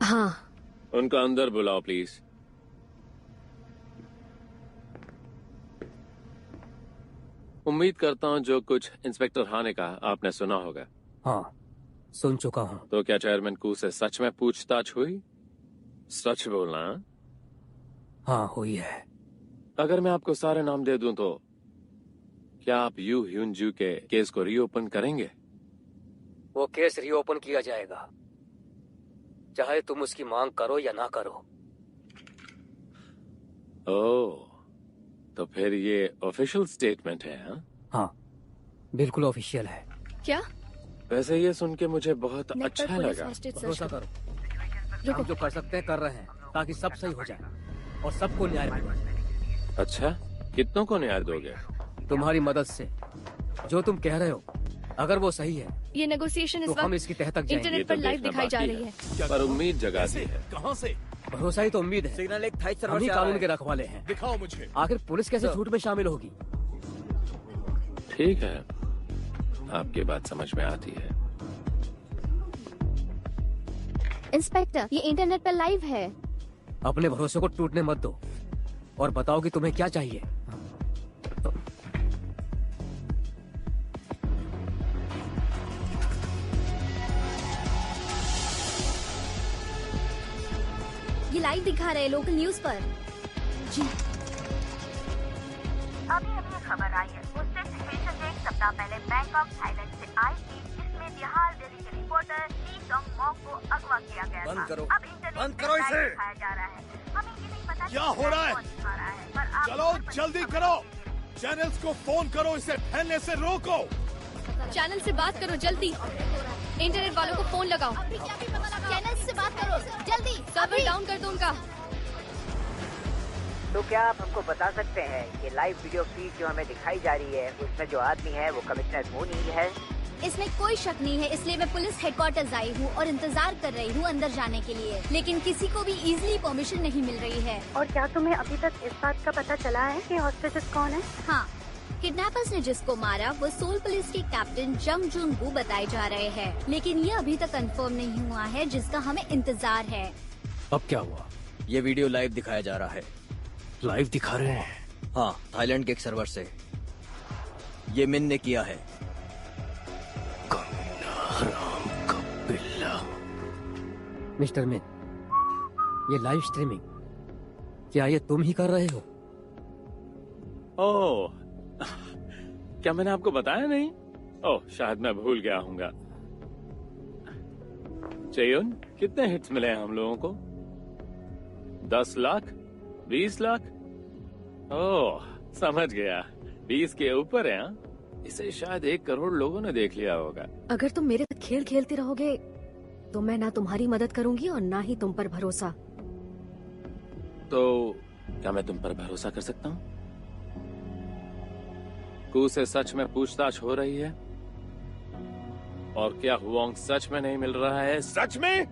हाँ। उनका अंदर बुलाओ प्लीज। उम्मीद करता हूँ जो कुछ इंस्पेक्टर हाँ ने कहा आपने सुना होगा। हाँ, सुन चुका हूँ। तो क्या चेयरमैन कू से सच में पूछताछ हुई? सच बोलना। हाँ हुई है। अगर मैं आपको सारे नाम दे दूं तो क्या आप यू ह्यूनजू के केस को रीओपन करेंगे? वो केस रीओपन किया जाएगा, चाहे तुम उसकी मांग करो या ना करो। ओह, तो फिर ये ऑफिशियल स्टेटमेंट है? हाँ, बिल्कुल ऑफिशियल है। क्या? वैसे ये सुन के मुझे बहुत अच्छा लगा। भरोसा करो, हम जो कर सकते हैं कर रहे हैं, ताकि सब सही हो जाए और सबको न्याय मिले। अच्छा, कितनों को न्याय दोगे? तुम्हारी मदद से। जो तुम कह रहे हो, अगर वो सही है, ये नेगोशिएशन इस तो वक्त हम इसकी तह तक जाएंगे। इंटरनेट पर लाइव दिखाई जा रही है। पर उम्मीद जगाती है। कहाँ से? भरोसा ही तो उम्मीद है। सिग्नल एक थाई सर्वर हम ही से आ रहा कानून है। के रखवाले हैं। दिखाओ मुझे। आखिर पुलिस कैसे झूठ में शामिल होगी? ठीक है, आपकी बात समझ में आती है। इंस्पेक्टर, ये इंटरनेट पर लाइव है। अपने भरोसे को टूटने मत दो और बताओ कि तुम्हें क्या चाहिए। ये लाइव दिखा रहे लोकल न्यूज पर। जी। अभी अभी खबर आई है, उससे सिचुएशन जो एक सप्ताह पहले बैंकॉक थाईलैंड से आई थी, जिसमें बिहार दिल्ली के रिपोर्टर ली टोंग मॉक को अगवा किया गया बंद था। करो। अब इंटरनेट बंद पर करो लाइव इसे। दिखाया जा रहा है। हमें ये नहीं पता क्या कि हो रहा है? कौन दिखा रहा है, पर आप चलो जल्दी करो, चैनल्स को फोन करो, इसे फैलने से रोको। चैनल से बात करो जल्दी। इंटरनेट वालों को फोन लगाओ। चैनल से बात करो जल्दी। सर्वर डाउन कर दो उनका। तो क्या आप हमको बता सकते हैं ये लाइव वीडियो फीड जो हमें दिखाई जा रही है, उसमें जो आदमी है वो कमिश्नर मून ही है? इसमें कोई शक नहीं है, इसलिए मैं पुलिस हेडक्वार्टर्स आई हूँ और इंतजार कर रही हूँ अंदर जाने के लिए, लेकिन किसी को भी इजीली परमिशन नहीं मिल रही है। और क्या तुम्हें अभी तक इस बात का पता चला है कि हॉस्टेजेस कौन है? हाँ, किडनैपर्स ने जिसको मारा वो सोल पुलिस के कैप्टन जंग जुन गू बताए जा रहे हैं, लेकिन ये अभी तक कंफर्म नहीं हुआ है, जिसका हमें इंतजार है। अब क्या हुआ? ये वीडियो लाइव दिखाया जा रहा है। लाइव दिखा रहे हैं? हाँ, थाईलैंड के एक सर्वर से। ये मिन ने किया है। हराम का बिल्ला। मिस्टर मिन, ये लाइव स्ट्रीमिंग क्या ये तुम ही कर रहे हो? ओह, क्या मैंने आपको बताया नहीं? ओह, शायद मैं भूल गया हूँगा। चेयुन, कितने हिट्स मिले हैं हम लोगों को? 10 लाख? 20 लाख? ओह, समझ गया, 20 के ऊपर है। हाँ? इसे शायद 1 करोड़ लोगों ने देख लिया होगा। अगर तुम मेरे साथ खेल खेलते रहोगे तो मैं ना तुम्हारी मदद करूंगी और ना ही तुम पर भरोसा। तो क्या मैं तुम पर भरोसा कर सकता हूँ? कू से सच में पूछताछ हो रही है? और क्या हुआंग सच में नहीं मिल रहा है? सच में?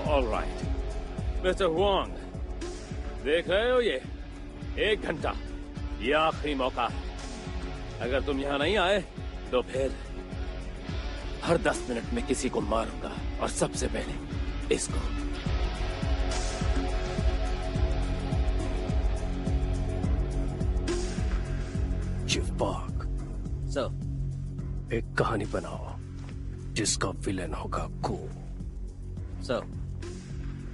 ऑल राइट, मिस्टर हुआंग, देख रहे हो ये 1 घंटा, ये आखिरी मौका है। अगर तुम यहाँ नहीं आए तो फिर हर 10 मिनट में किसी को मारूंगा, और सबसे पहले इसको। चीफ पार्क सर, एक कहानी बनाओ जिसका विलेन होगा कू। सर।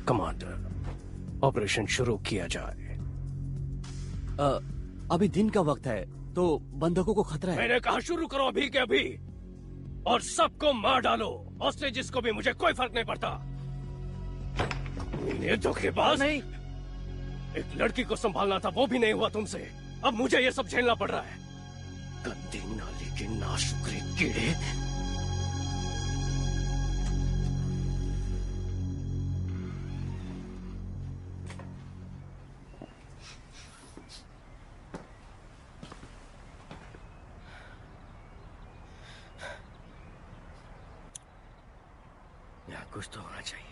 कमांडर, ऑपरेशन शुरू किया जाए। अभी दिन का वक्त है तो बंधकों को खतरा है। मैंने कहा शुरू करो अभी के अभी, और सबको मार डालो। हॉस्टेजेस को भी मुझे कोई फर्क नहीं पड़ता। इन्हें धोखेबाज। नहीं, एक लड़की को संभालना था, वो भी नहीं हुआ तुमसे। अब मुझे ये सब झेलना पड़ रहा है। गंदी नाली कि नाशुक्रे कीड़े। यहाँ कुछ तो होना चाहिए।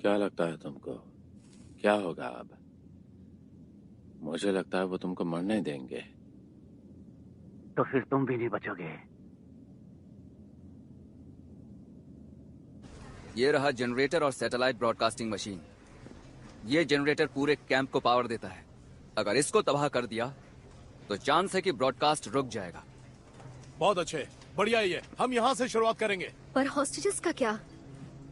क्या लगता है तुमको क्या होगा अब? मुझे लगता है वो तुमको मरने देंगे। तो फिर तुम भी नहीं बचोगे। ये रहा जनरेटर और सैटेलाइट ब्रॉडकास्टिंग मशीन। ये जनरेटर पूरे कैंप को पावर देता है। अगर इसको तबाह कर दिया तो चांस है कि ब्रॉडकास्ट रुक जाएगा। बहुत अच्छे, बढ़िया ही है। हम यहाँ से शुरुआत करेंगे। पर हॉस्टेजेस का क्या?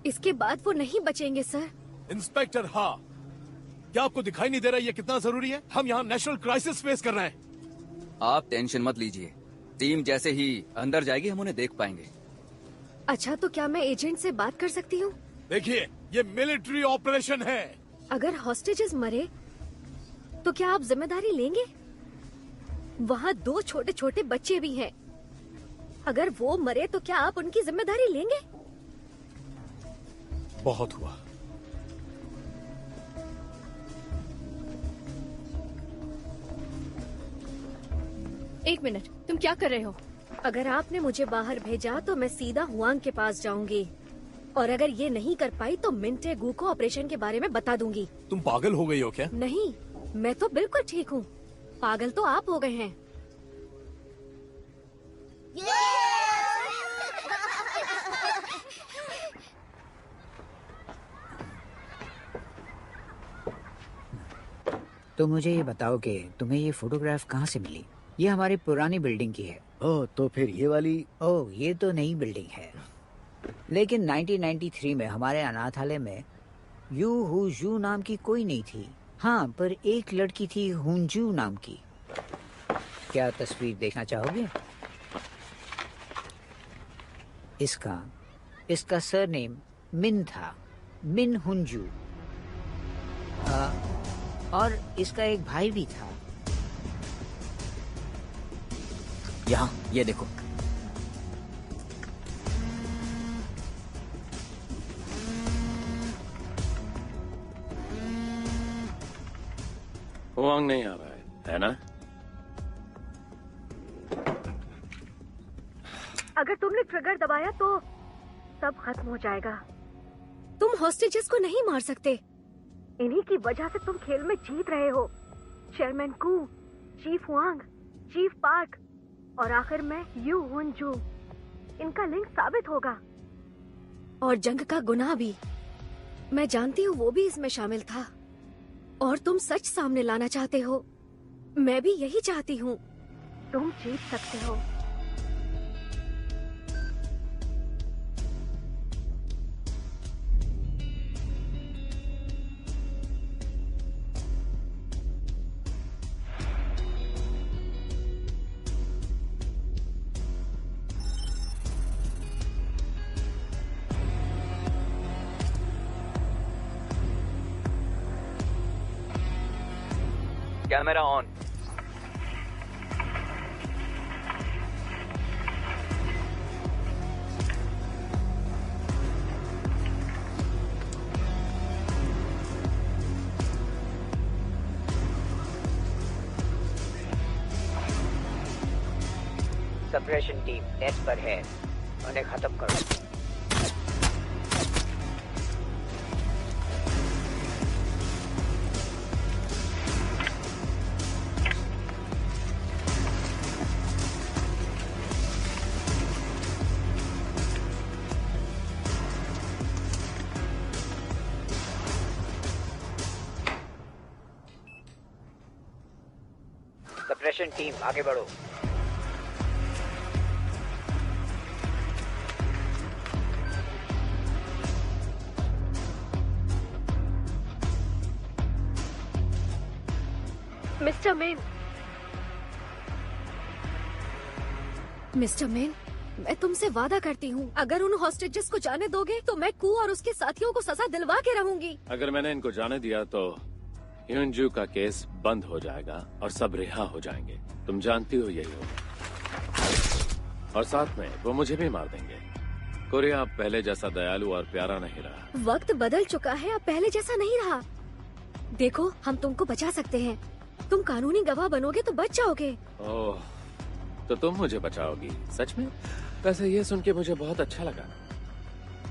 इसके बाद वो नहीं बचेंगे सर। इंस्पेक्टर, हाँ, क्या आपको दिखाई नहीं दे रहा ये कितना जरूरी है? हम यहाँ नेशनल क्राइसिस फेस कर रहे हैं। आप टेंशन मत लीजिए, टीम जैसे ही अंदर जाएगी हम उन्हें देख पाएंगे। अच्छा, तो क्या मैं एजेंट से बात कर सकती हूँ? देखिए, ये मिलिट्री ऑपरेशन है। अगर हॉस्टेजेस मरे तो क्या आप जिम्मेदारी लेंगे? वहाँ 2 छोटे छोटे बच्चे भी हैं। अगर वो मरे तो क्या आप उनकी जिम्मेदारी लेंगे? बहुत हुआ। एक मिनट, तुम क्या कर रहे हो? अगर आपने मुझे बाहर भेजा तो मैं सीधा हुआंग के पास जाऊंगी, और अगर ये नहीं कर पाई तो मिंटे गू को ऑपरेशन के बारे में बता दूंगी। तुम पागल हो गई हो क्या? नहीं, मैं तो बिल्कुल ठीक हूँ। पागल तो आप हो गए हैं। तो मुझे ये बताओ कि तुम्हें ये फोटोग्राफ कहाँ से मिली? ये हमारी पुरानी बिल्डिंग की है। ओह, तो फिर ये वाली? ओह, ये तो नई बिल्डिंग है। लेकिन 1993 में हमारे अनाथालय में यू हुजू नाम की कोई नहीं थी। हाँ, पर एक लड़की थी हुंजू नाम की। क्या तस्वीर देखना चाहोगे? इसका सरनेम मिन था, मिन हुंजू। और इसका एक भाई भी था। यहाँ ये देखो। हुआंग नहीं आ रहा है ना? अगर तुमने ट्रिगर दबाया तो सब खत्म हो जाएगा। तुम हॉस्टेजेस को नहीं मार सकते। इन्हीं की वजह से तुम खेल में जीत रहे हो। चेयरमैन कू, चीफ हुआंग, चीफ पार्क और आखिर में यू हुंजू। इनका लिंक साबित होगा। और जंग का गुनाह भी। मैं जानती हूँ वो भी इसमें शामिल था। और तुम सच सामने लाना चाहते हो। मैं भी यही चाहती हूँ। तुम जीत सकते हो। Camera on. Suppression team net पर है, उन्हें खत्म करो। सप्रेशन टीम आगे बढ़ो। मिस्टर मेन, मिस्टर मेन, मैं तुमसे वादा करती हूँ, अगर उन हॉस्टेजेस को जाने दोगे तो मैं कू और उसके साथियों को सजा दिलवा के रहूंगी। अगर मैंने इनको जाने दिया तो ह्यूनजू का केस बंद हो जाएगा और सब रिहा हो जाएंगे। तुम जानती हो यही होगा। और साथ में वो मुझे भी मार देंगे। कोरिया अब पहले जैसा दयालु और प्यारा नहीं रहा। वक्त बदल चुका है, अब पहले जैसा नहीं रहा। देखो, हम तुमको बचा सकते हैं। तुम कानूनी गवाह बनोगे तो बच जाओगे। ओह, तो तुम मुझे बचाओगी? सच में? वैसे ये सुन के मुझे बहुत अच्छा लगा।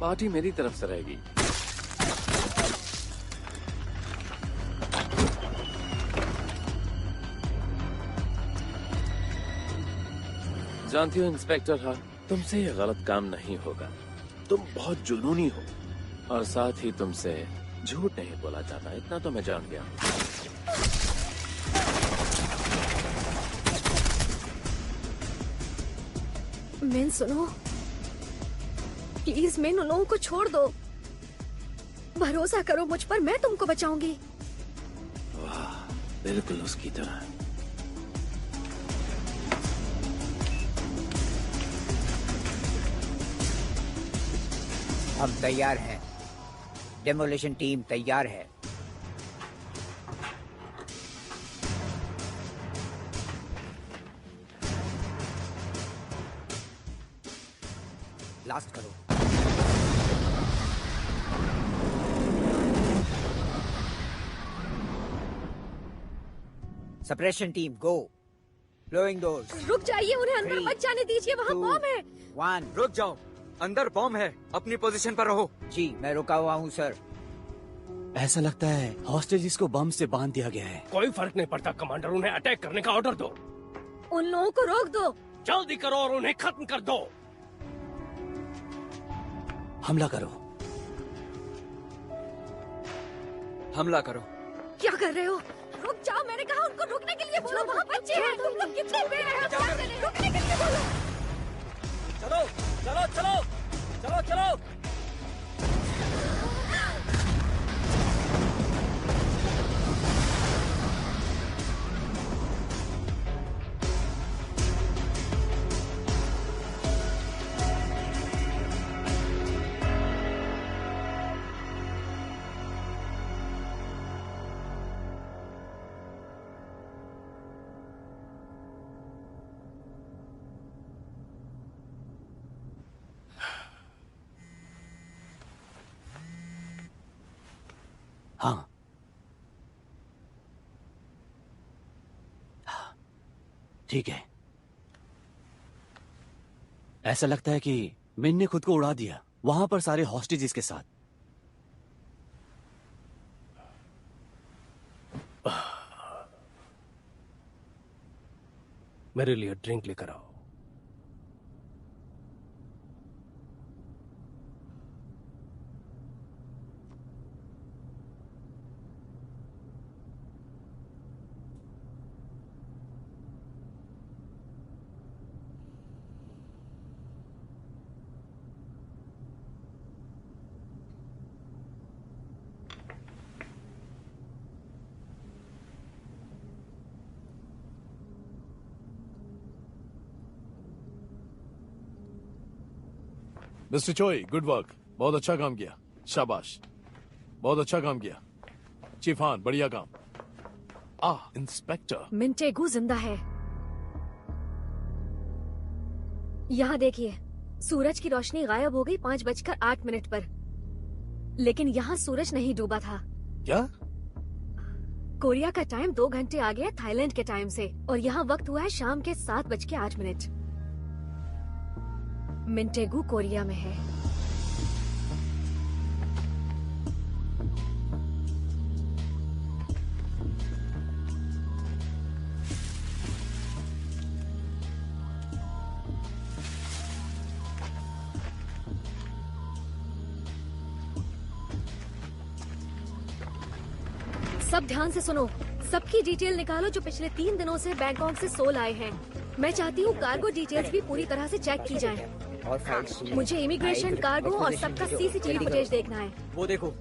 पार्टी मेरी तरफ से रहेगी। जानती हो इंस्पेक्टर, हाँ, तुमसे ये गलत काम नहीं होगा। तुम बहुत जुनूनी हो और साथ ही तुमसे झूठ नहीं बोला जाता, इतना तो मैं जान गया हूँ। मेन सुनो, प्लीज मेन, उन लोगों को छोड़ दो। भरोसा करो मुझ पर, मैं तुमको बचाऊंगी। वाह, बिल्कुल उसकी तरह। हम तैयार हैं। डेमोलिशन टीम तैयार है। लास्ट करो। Suppression team go. Closing doors. रुक जाइए, उन्हें अंदर मत जाने दीजिए, वहाँ बॉम्ब है। 1 रुक जाओ, अंदर बॉम्ब है, अपनी पोजीशन पर रहो। जी, मैं रुका हुआ हूँ सर। ऐसा लगता है हॉस्टेजेस को बम से बांध दिया गया है। कोई फर्क नहीं पड़ता कमांडर, उन्हें अटैक करने का ऑर्डर दो। उन लोगों को रोक दो। जल्दी करो और उन्हें खत्म कर दो। हमला करो। हमला करो। क्या कर रहे हो? रुक जाओ, मैंने कहा उनको रुकने के लिए बोलो। वहाँ बच्चे हैं, तुम लोग कितने बेरहम हैं? रुकने के लिए बोलो। चलो चलो चलो चलो चलो। हाँ, ठीक है। ऐसा लगता है कि मिन ने खुद को उड़ा दिया, वहां पर सारे हॉस्टेजेस के साथ। मेरे लिए ड्रिंक लेकर आओ। मिस्टर चोई, गुड वर्क, बहुत अच्छा काम किया, शाबाश, बहुत अच्छा काम किया। चीफ हान, बढ़िया काम। इंस्पेक्टर मिंटेगू जिंदा है। यहाँ देखिए, सूरज की रोशनी गायब हो गई 5:08 पर, लेकिन यहाँ सूरज नहीं डूबा था। क्या? कोरिया का टाइम 2 घंटे आगे है थाईलैंड के टाइम से, और यहाँ वक्त हुआ है शाम के 7:08। मिंटेगू कोरिया में है। सब ध्यान से सुनो, सबकी डिटेल निकालो जो पिछले 3 दिनों से बैंकॉक से सोल आए हैं। मैं चाहती हूँ कार्गो डिटेल्स भी पूरी तरह से चेक की जाए। मुझे इमिग्रेशन, कार्गो और सबका सीसीटीवी फुटेज देखना है। वो देखो।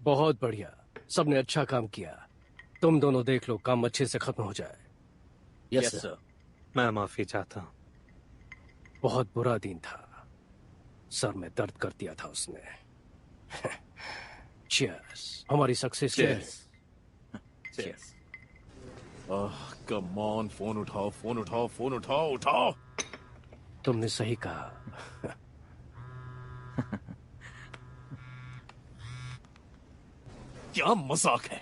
बहुत बढ़िया, सबने अच्छा काम किया। तुम दोनों देख लो काम अच्छे से खत्म हो जाए। Yes sir. मैं माफी चाहता हूँ। बहुत बुरा दिन था, सर में दर्द कर दिया था उसने। चीयर्स हमारी सक्सेस के लिए। चीयर्स। कम ऑन, फोन उठाओ, फोन उठाओ, फोन उठाओ, उठाओ। तुमने सही कहा। क्या मजाक है।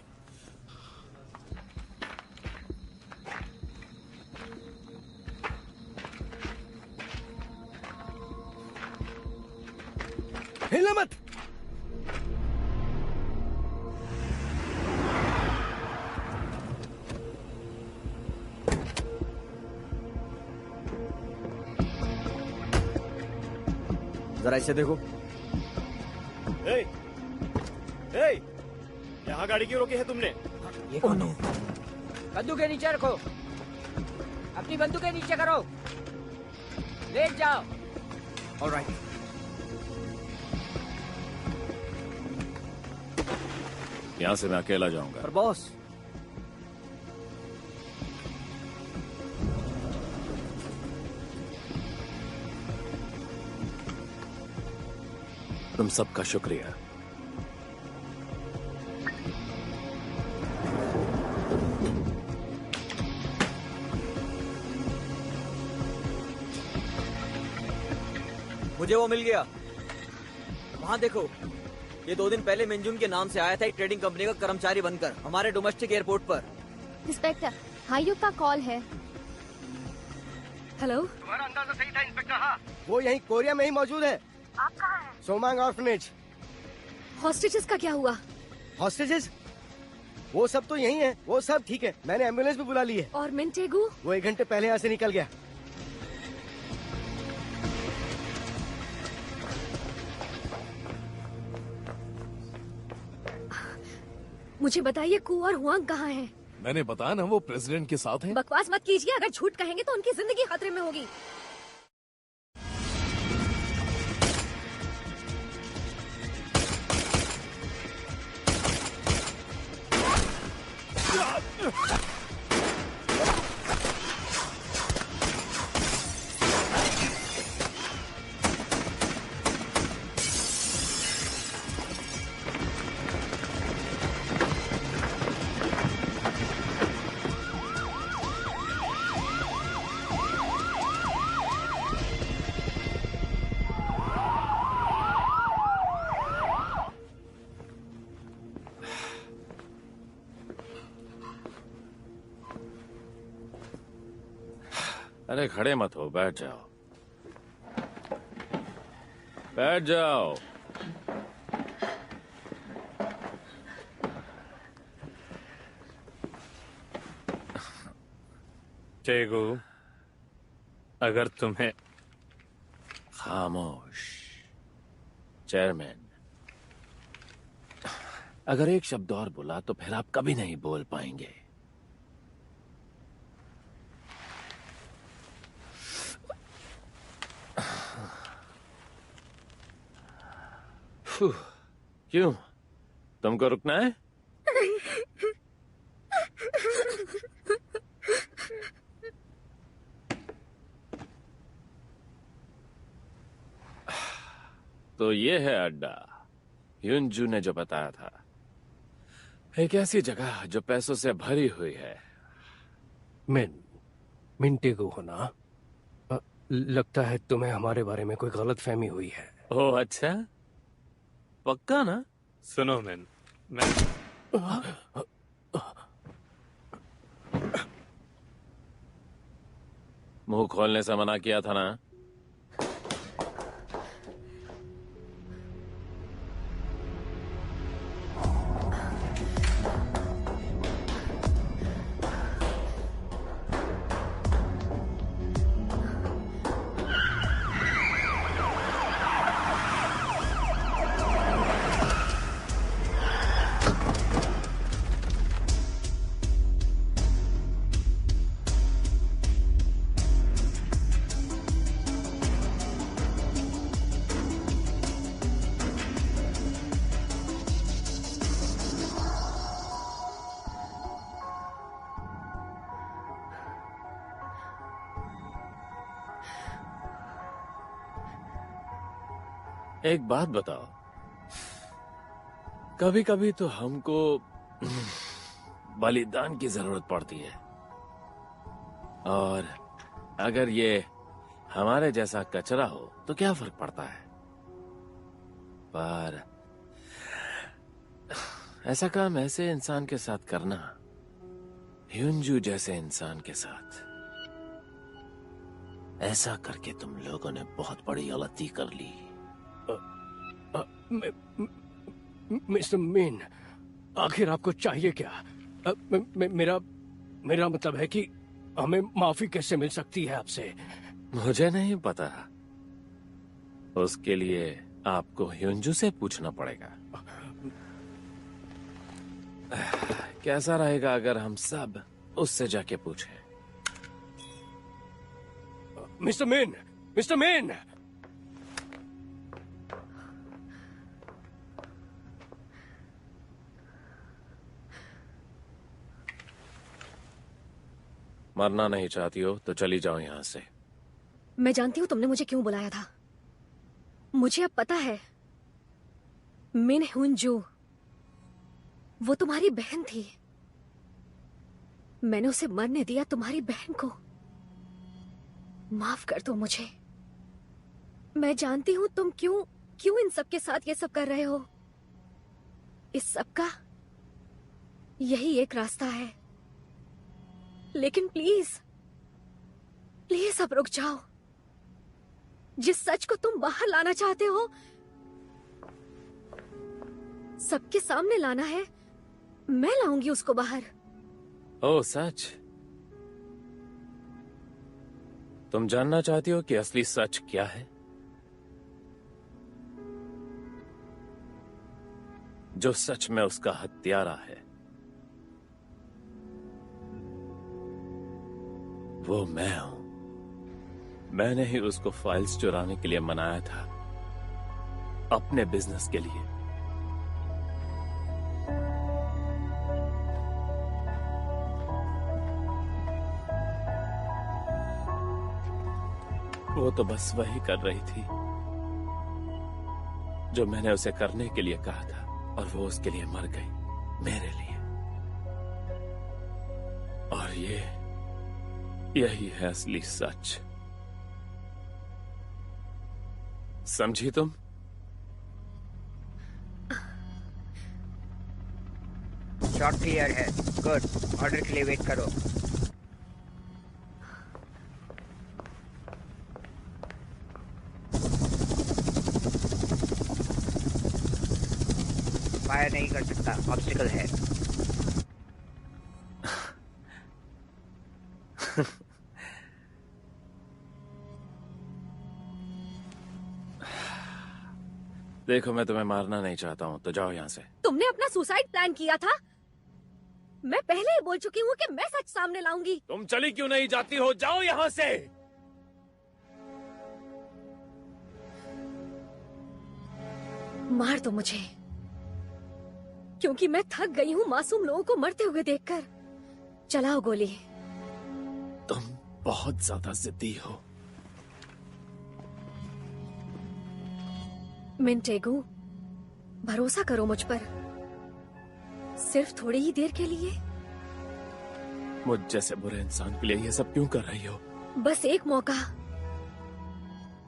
हिलना मत। जरा इसे देखो। यहाँ गाड़ी क्यों रोकी है तुमने? ये कौन है? बंदूकें नीचे रखो, अपनी बंदूकें नीचे करो, लेट जाओ। ऑलराइट। यहाँ से मैं अकेला जाऊंगा। पर बॉस, तुम सबका शुक्रिया। मुझे वो मिल गया। वहाँ देखो, ये 2 दिन पहले मिंजुन के नाम से आया था एक ट्रेडिंग कंपनी का कर्मचारी बनकर हमारे डोमेस्टिक एयरपोर्ट पर। इंस्पेक्टर, हाईयू का कॉल है। हेलो। तुम्हारा अंदाजा सही था इंस्पेक्टर। हाँ, वो यहीं कोरिया में ही मौजूद है। आप कहाँ हैं? सोमांग ऑर्फनेज। हॉस्टेजेस का क्या हुआ? हॉस्टेजेस? वो सब तो यही है, वो सब ठीक है। मैंने एम्बुलेंस भी बुला ली है। और मिंटेगू? वो 1 घंटे पहले यहाँ से निकल गया। मुझे बताइए कू और हुआंग कहाँ हैं? मैंने बताया ना, वो प्रेसिडेंट के साथ हैं। बकवास मत कीजिए, अगर झूठ कहेंगे तो उनकी जिंदगी खतरे में होगी। अरे खड़े मत हो, बैठ जाओ, बैठ जाओ। टेगू, अगर तुम्हें खामोश चेयरमैन, अगर एक शब्द और बोला तो फिर आप कभी नहीं बोल पाएंगे। क्यों, तुमको रुकना है? तो ये है अड्डा, युनजू ने जो बताया था। एक ऐसी जगह जो पैसों से भरी हुई है। मिंटेगू हो ना? लगता है तुम्हें हमारे बारे में कोई गलतफहमी हुई है। ओह अच्छा, पक्का ना? सुनो मैं मुंह खोलने से मना किया था ना? एक बात बताओ, कभी कभी तो हमको बलिदान की जरूरत पड़ती है, और अगर ये हमारे जैसा कचरा हो तो क्या फर्क पड़ता है। पर ऐसा काम ऐसे इंसान के साथ करना, ह्युंजू जैसे इंसान के साथ, ऐसा करके तुम लोगों ने बहुत बड़ी गलती कर ली। मिस्टर मीन, आखिर आपको चाहिए क्या? मेरा मतलब है कि हमें माफी कैसे मिल सकती है आपसे? मुझे नहीं पता, उसके लिए आपको ह्युंजू से पूछना पड़ेगा। कैसा रहेगा अगर हम सब उससे जाके पूछें? Mister mean, mister mean! मरना नहीं चाहती हो तो चली जाओ यहां से। मैं जानती हूँ तुमने मुझे क्यों बुलाया था। मुझे अब पता है, मिन ह्युंजू वो तुम्हारी बहन थी। मैंने उसे मरने दिया तुम्हारी बहन को। माफ कर दो मुझे। मैं जानती हूँ तुम क्यों इन सब के साथ ये सब कर रहे हो। इस सब का यही एक रास्ता है, लेकिन प्लीज प्लीज अब रुक जाओ। जिस सच को तुम बाहर लाना चाहते हो, सबके सामने लाना है, मैं लाऊंगी उसको बाहर। ओह सच? तुम जानना चाहती हो कि असली सच क्या है? जो सच में उसका हत्यारा है वो मैं हूं। मैंने ही उसको फाइल्स चुराने के लिए मनाया था, अपने बिजनेस के लिए। वो तो बस वही कर रही थी जो मैंने उसे करने के लिए कहा था, और वो उसके लिए मर गई, मेरे लिए। और यही है असली सच। समझी तुम? शॉट क्लियर है। गुड, ऑर्डर के लिए वेट करो। फायर नहीं कर सकता, ऑब्स्टिकल है। देखो, मैं तुम्हें मारना नहीं चाहता हूं, तो जाओ यहां से। तुमने अपना सुसाइड प्लान किया था। मैं पहले ही बोल चुकी हूँ कि मैं सच सामने लाऊंगी। तुम चली क्यों नहीं जाती हो? जाओ यहां से। मार दो मुझे, क्योंकि मैं थक गई हूँ मासूम लोगों को मरते हुए देखकर। चलाओ गोली। तुम बहुत ज्यादा जिद्दी हो। मिंटेगू, भरोसा करो मुझ पर, सिर्फ थोड़ी ही देर के लिए। मुझ जैसे बुरे इंसान के लिए ये सब क्यों कर रही हो? बस एक मौका,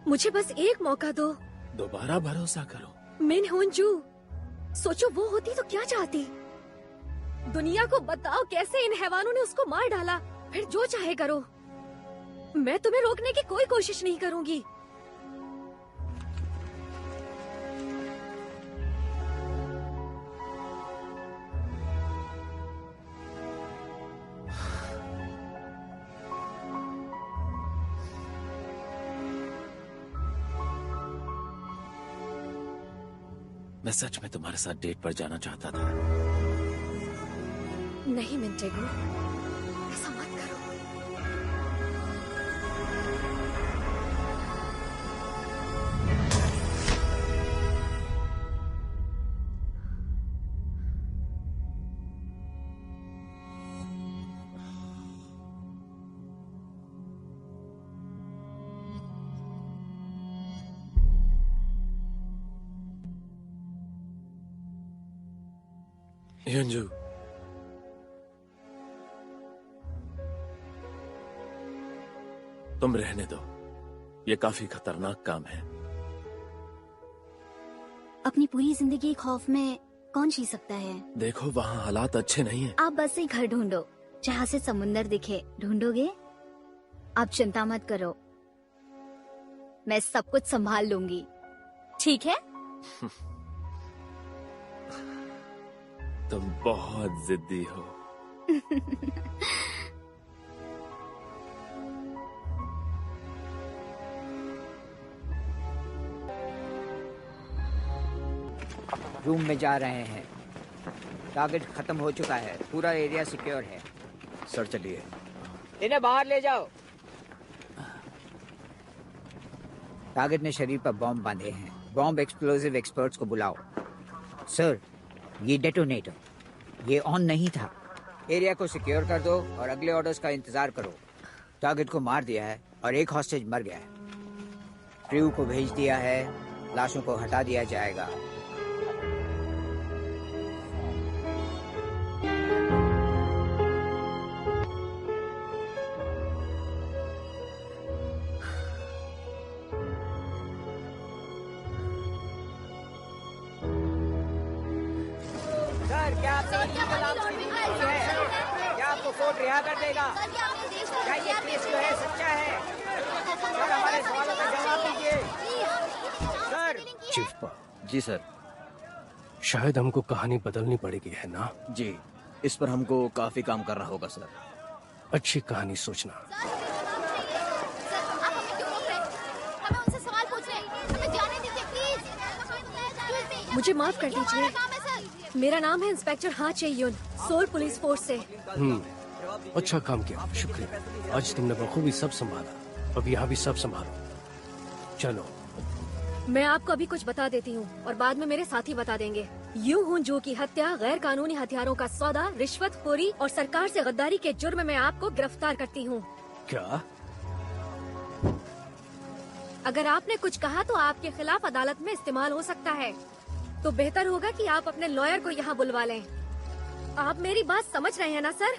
मुझे बस एक मौका दो। दोबारा भरोसा करो। मिन ह्युंजू, सोचो वो होती तो क्या चाहती। दुनिया को बताओ कैसे इन हैवानों ने उसको मार डाला। फिर जो चाहे करो, मैं तुम्हें रोकने की कोई कोशिश नहीं करूंगी। मैं सच में तुम्हारे साथ डेट पर जाना चाहता था। नहीं मिंटेगो, ऐसा मत करो। यंजू, तुम रहने दो, ये काफी खतरनाक काम है। अपनी पूरी जिंदगी खौफ में कौन जी सकता है? देखो वहाँ हालात अच्छे नहीं हैं। आप बस एक घर ढूंढो जहाँ से समुंदर दिखे। ढूंढोगे? आप चिंता मत करो, मैं सब कुछ संभाल लूंगी, ठीक है? तुम बहुत जिद्दी हो। रूम में जा रहे हैं। टारगेट खत्म हो चुका है, पूरा एरिया सिक्योर है। सर चलिए। इन्हें बाहर ले जाओ। टारगेट ने शरीर पर बॉम्ब बांधे हैं। बॉम्ब एक्सप्लोसिव एक्सपर्ट्स को बुलाओ। सर, ये डेटोनेटर, ये ऑन नहीं था। एरिया को सिक्योर कर दो और अगले ऑर्डर्स का इंतजार करो। टारगेट को मार दिया है और एक हॉस्टेज मर गया है। क्रू को भेज दिया है, लाशों को हटा दिया जाएगा। सर, क्या आपने illegal arms की ड्यूटी की है? क्या आपको कोर्ट रिहा कर देगा? क्या ये केस जो है सच्चा है? सर, हमारे सवालों का जवाब दीजिए। सर। चीफ पा, जी सर। शायद हमको कहानी बदलनी पड़ेगी, है ना? जी, इस पर हमको काफी काम करना होगा सर। अच्छी कहानी सोचना। मुझे माफ कर दीजिए, मेरा नाम है इंस्पेक्टर हाँ चेयुन, सोल पुलिस फोर्स से। अच्छा काम किया, शुक्रिया। आज तुमने बखूबी सब संभाला, अब यहाँ भी सब संभालो। चलो। मैं आपको अभी कुछ बता देती हूँ और बाद में मेरे साथी बता देंगे। यूं हूँ जो की हत्या, गैर कानूनी हथियारों का सौदा, रिश्वतखोरी और सरकार से गद्दारी के जुर्म में आपको गिरफ्तार करती हूँ। क्या? अगर आपने कुछ कहा तो आपके खिलाफ अदालत में इस्तेमाल हो सकता है, तो बेहतर होगा कि आप अपने लॉयर को यहाँ बुलवा लें। आप मेरी बात समझ रहे हैं ना सर?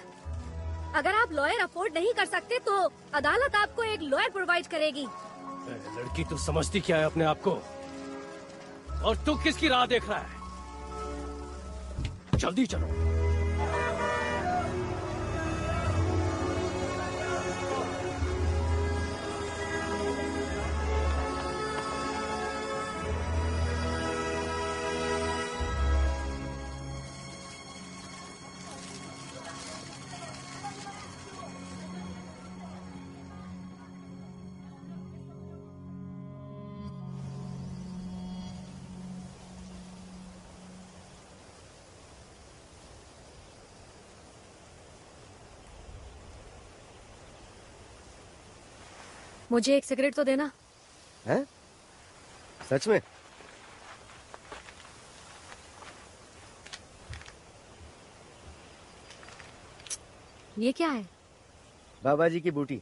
अगर आप लॉयर अफोर्ड नहीं कर सकते तो अदालत आपको एक लॉयर प्रोवाइड करेगी। लड़की, तू समझती क्या है अपने आप को? और तू किसकी राह देख रहा है? जल्दी चलो। मुझे एक सिगरेट तो देना। हैं? सच में? ये क्या है? बाबा जी की बूटी।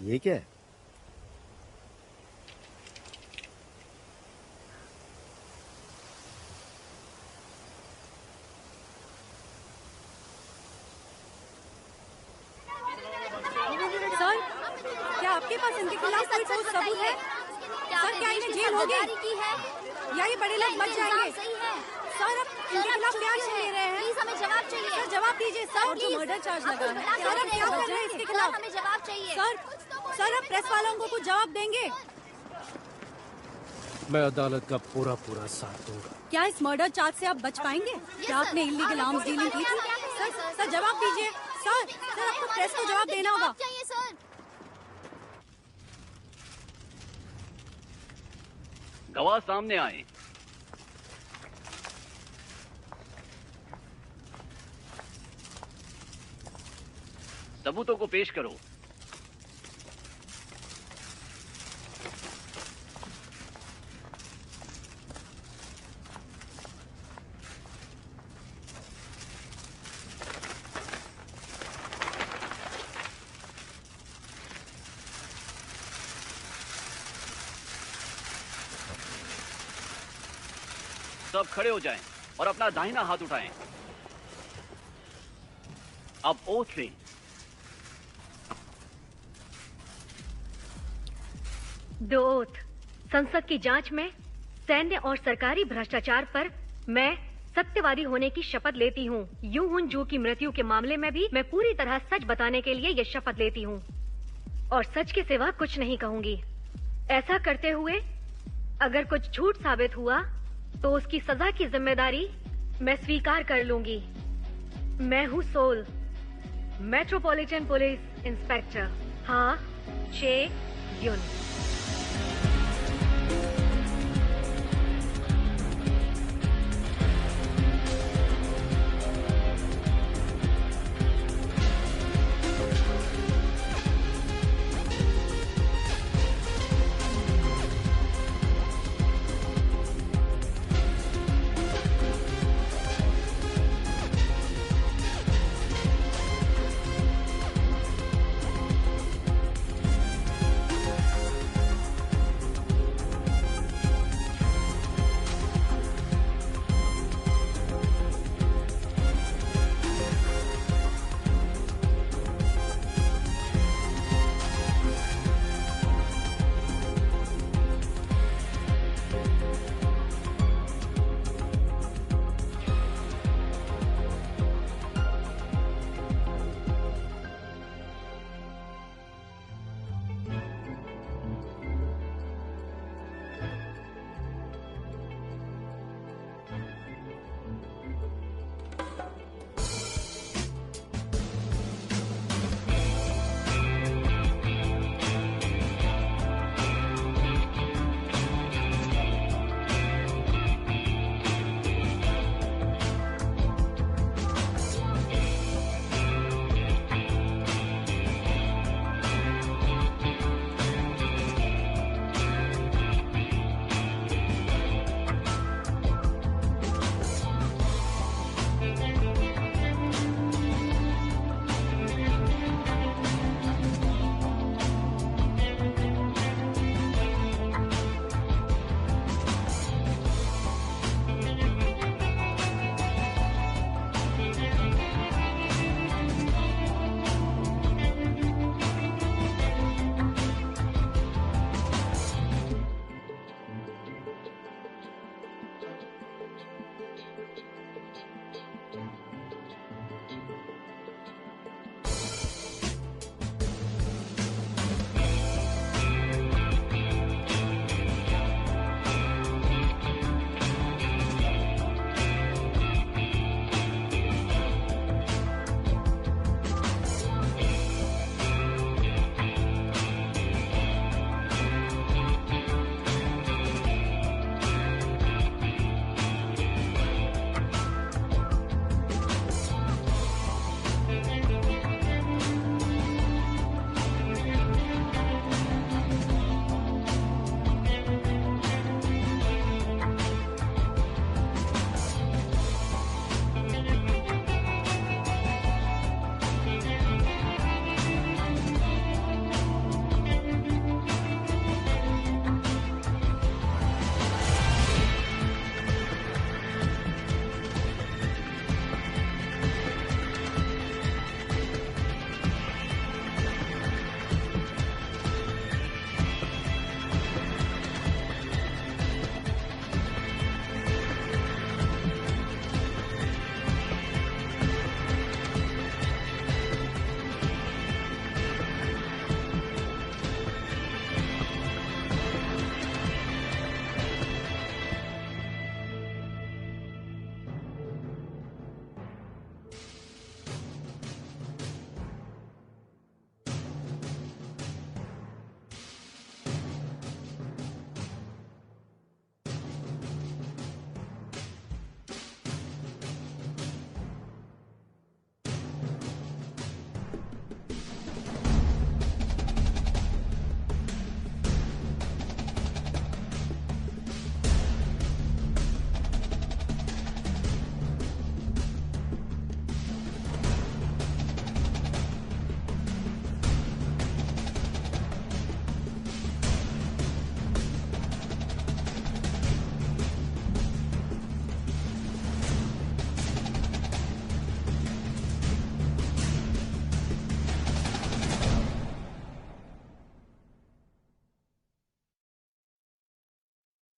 ये क्या है? ठोस सबूत है? सर क्या इन्हें जेल होगी? या ये बड़े लोग मर जाएंगे? सर अब इनके खिलाफ क्या एक्शन ले रहे हैं? प्लीज हमें जवाब चाहिए। सर जवाब दीजिए सर। और जो मर्डर चार्ज लगा है सर अब क्या कर रहे हैं इसके खिलाफ? हमें जवाब चाहिए। सर अब प्रेस वालों को कुछ जवाब देंगे? मैं अदालत का पूरा साथ दूंगा। क्या इस मर्डर चार्ज से आप बच पाएंगे? क्या आपने इलीगल आर्म्स डीलिंग की थी? सर जवाब दीजिए। सर आपको प्रेस को जवाब देना होगा। गवाह सामने आए। सबूतों को पेश करो। सब खड़े हो जाएं और अपना दाहिना हाथ उठाएं। अब ओथ लें। दो ओथ। संसद की जांच में सैन्य और सरकारी भ्रष्टाचार पर मैं सत्यवादी होने की शपथ लेती हूँ। यूं हुन जू की मृत्यु के मामले में भी मैं पूरी तरह सच बताने के लिए ये शपथ लेती हूँ और सच के सिवा कुछ नहीं कहूंगी। ऐसा करते हुए अगर कुछ झूठ साबित हुआ तो उसकी सजा की जिम्मेदारी मैं स्वीकार कर लूंगी। मैं हूँ सोल, मेट्रोपॉलिटन पुलिस इंस्पेक्टर। हाँ, चे युन।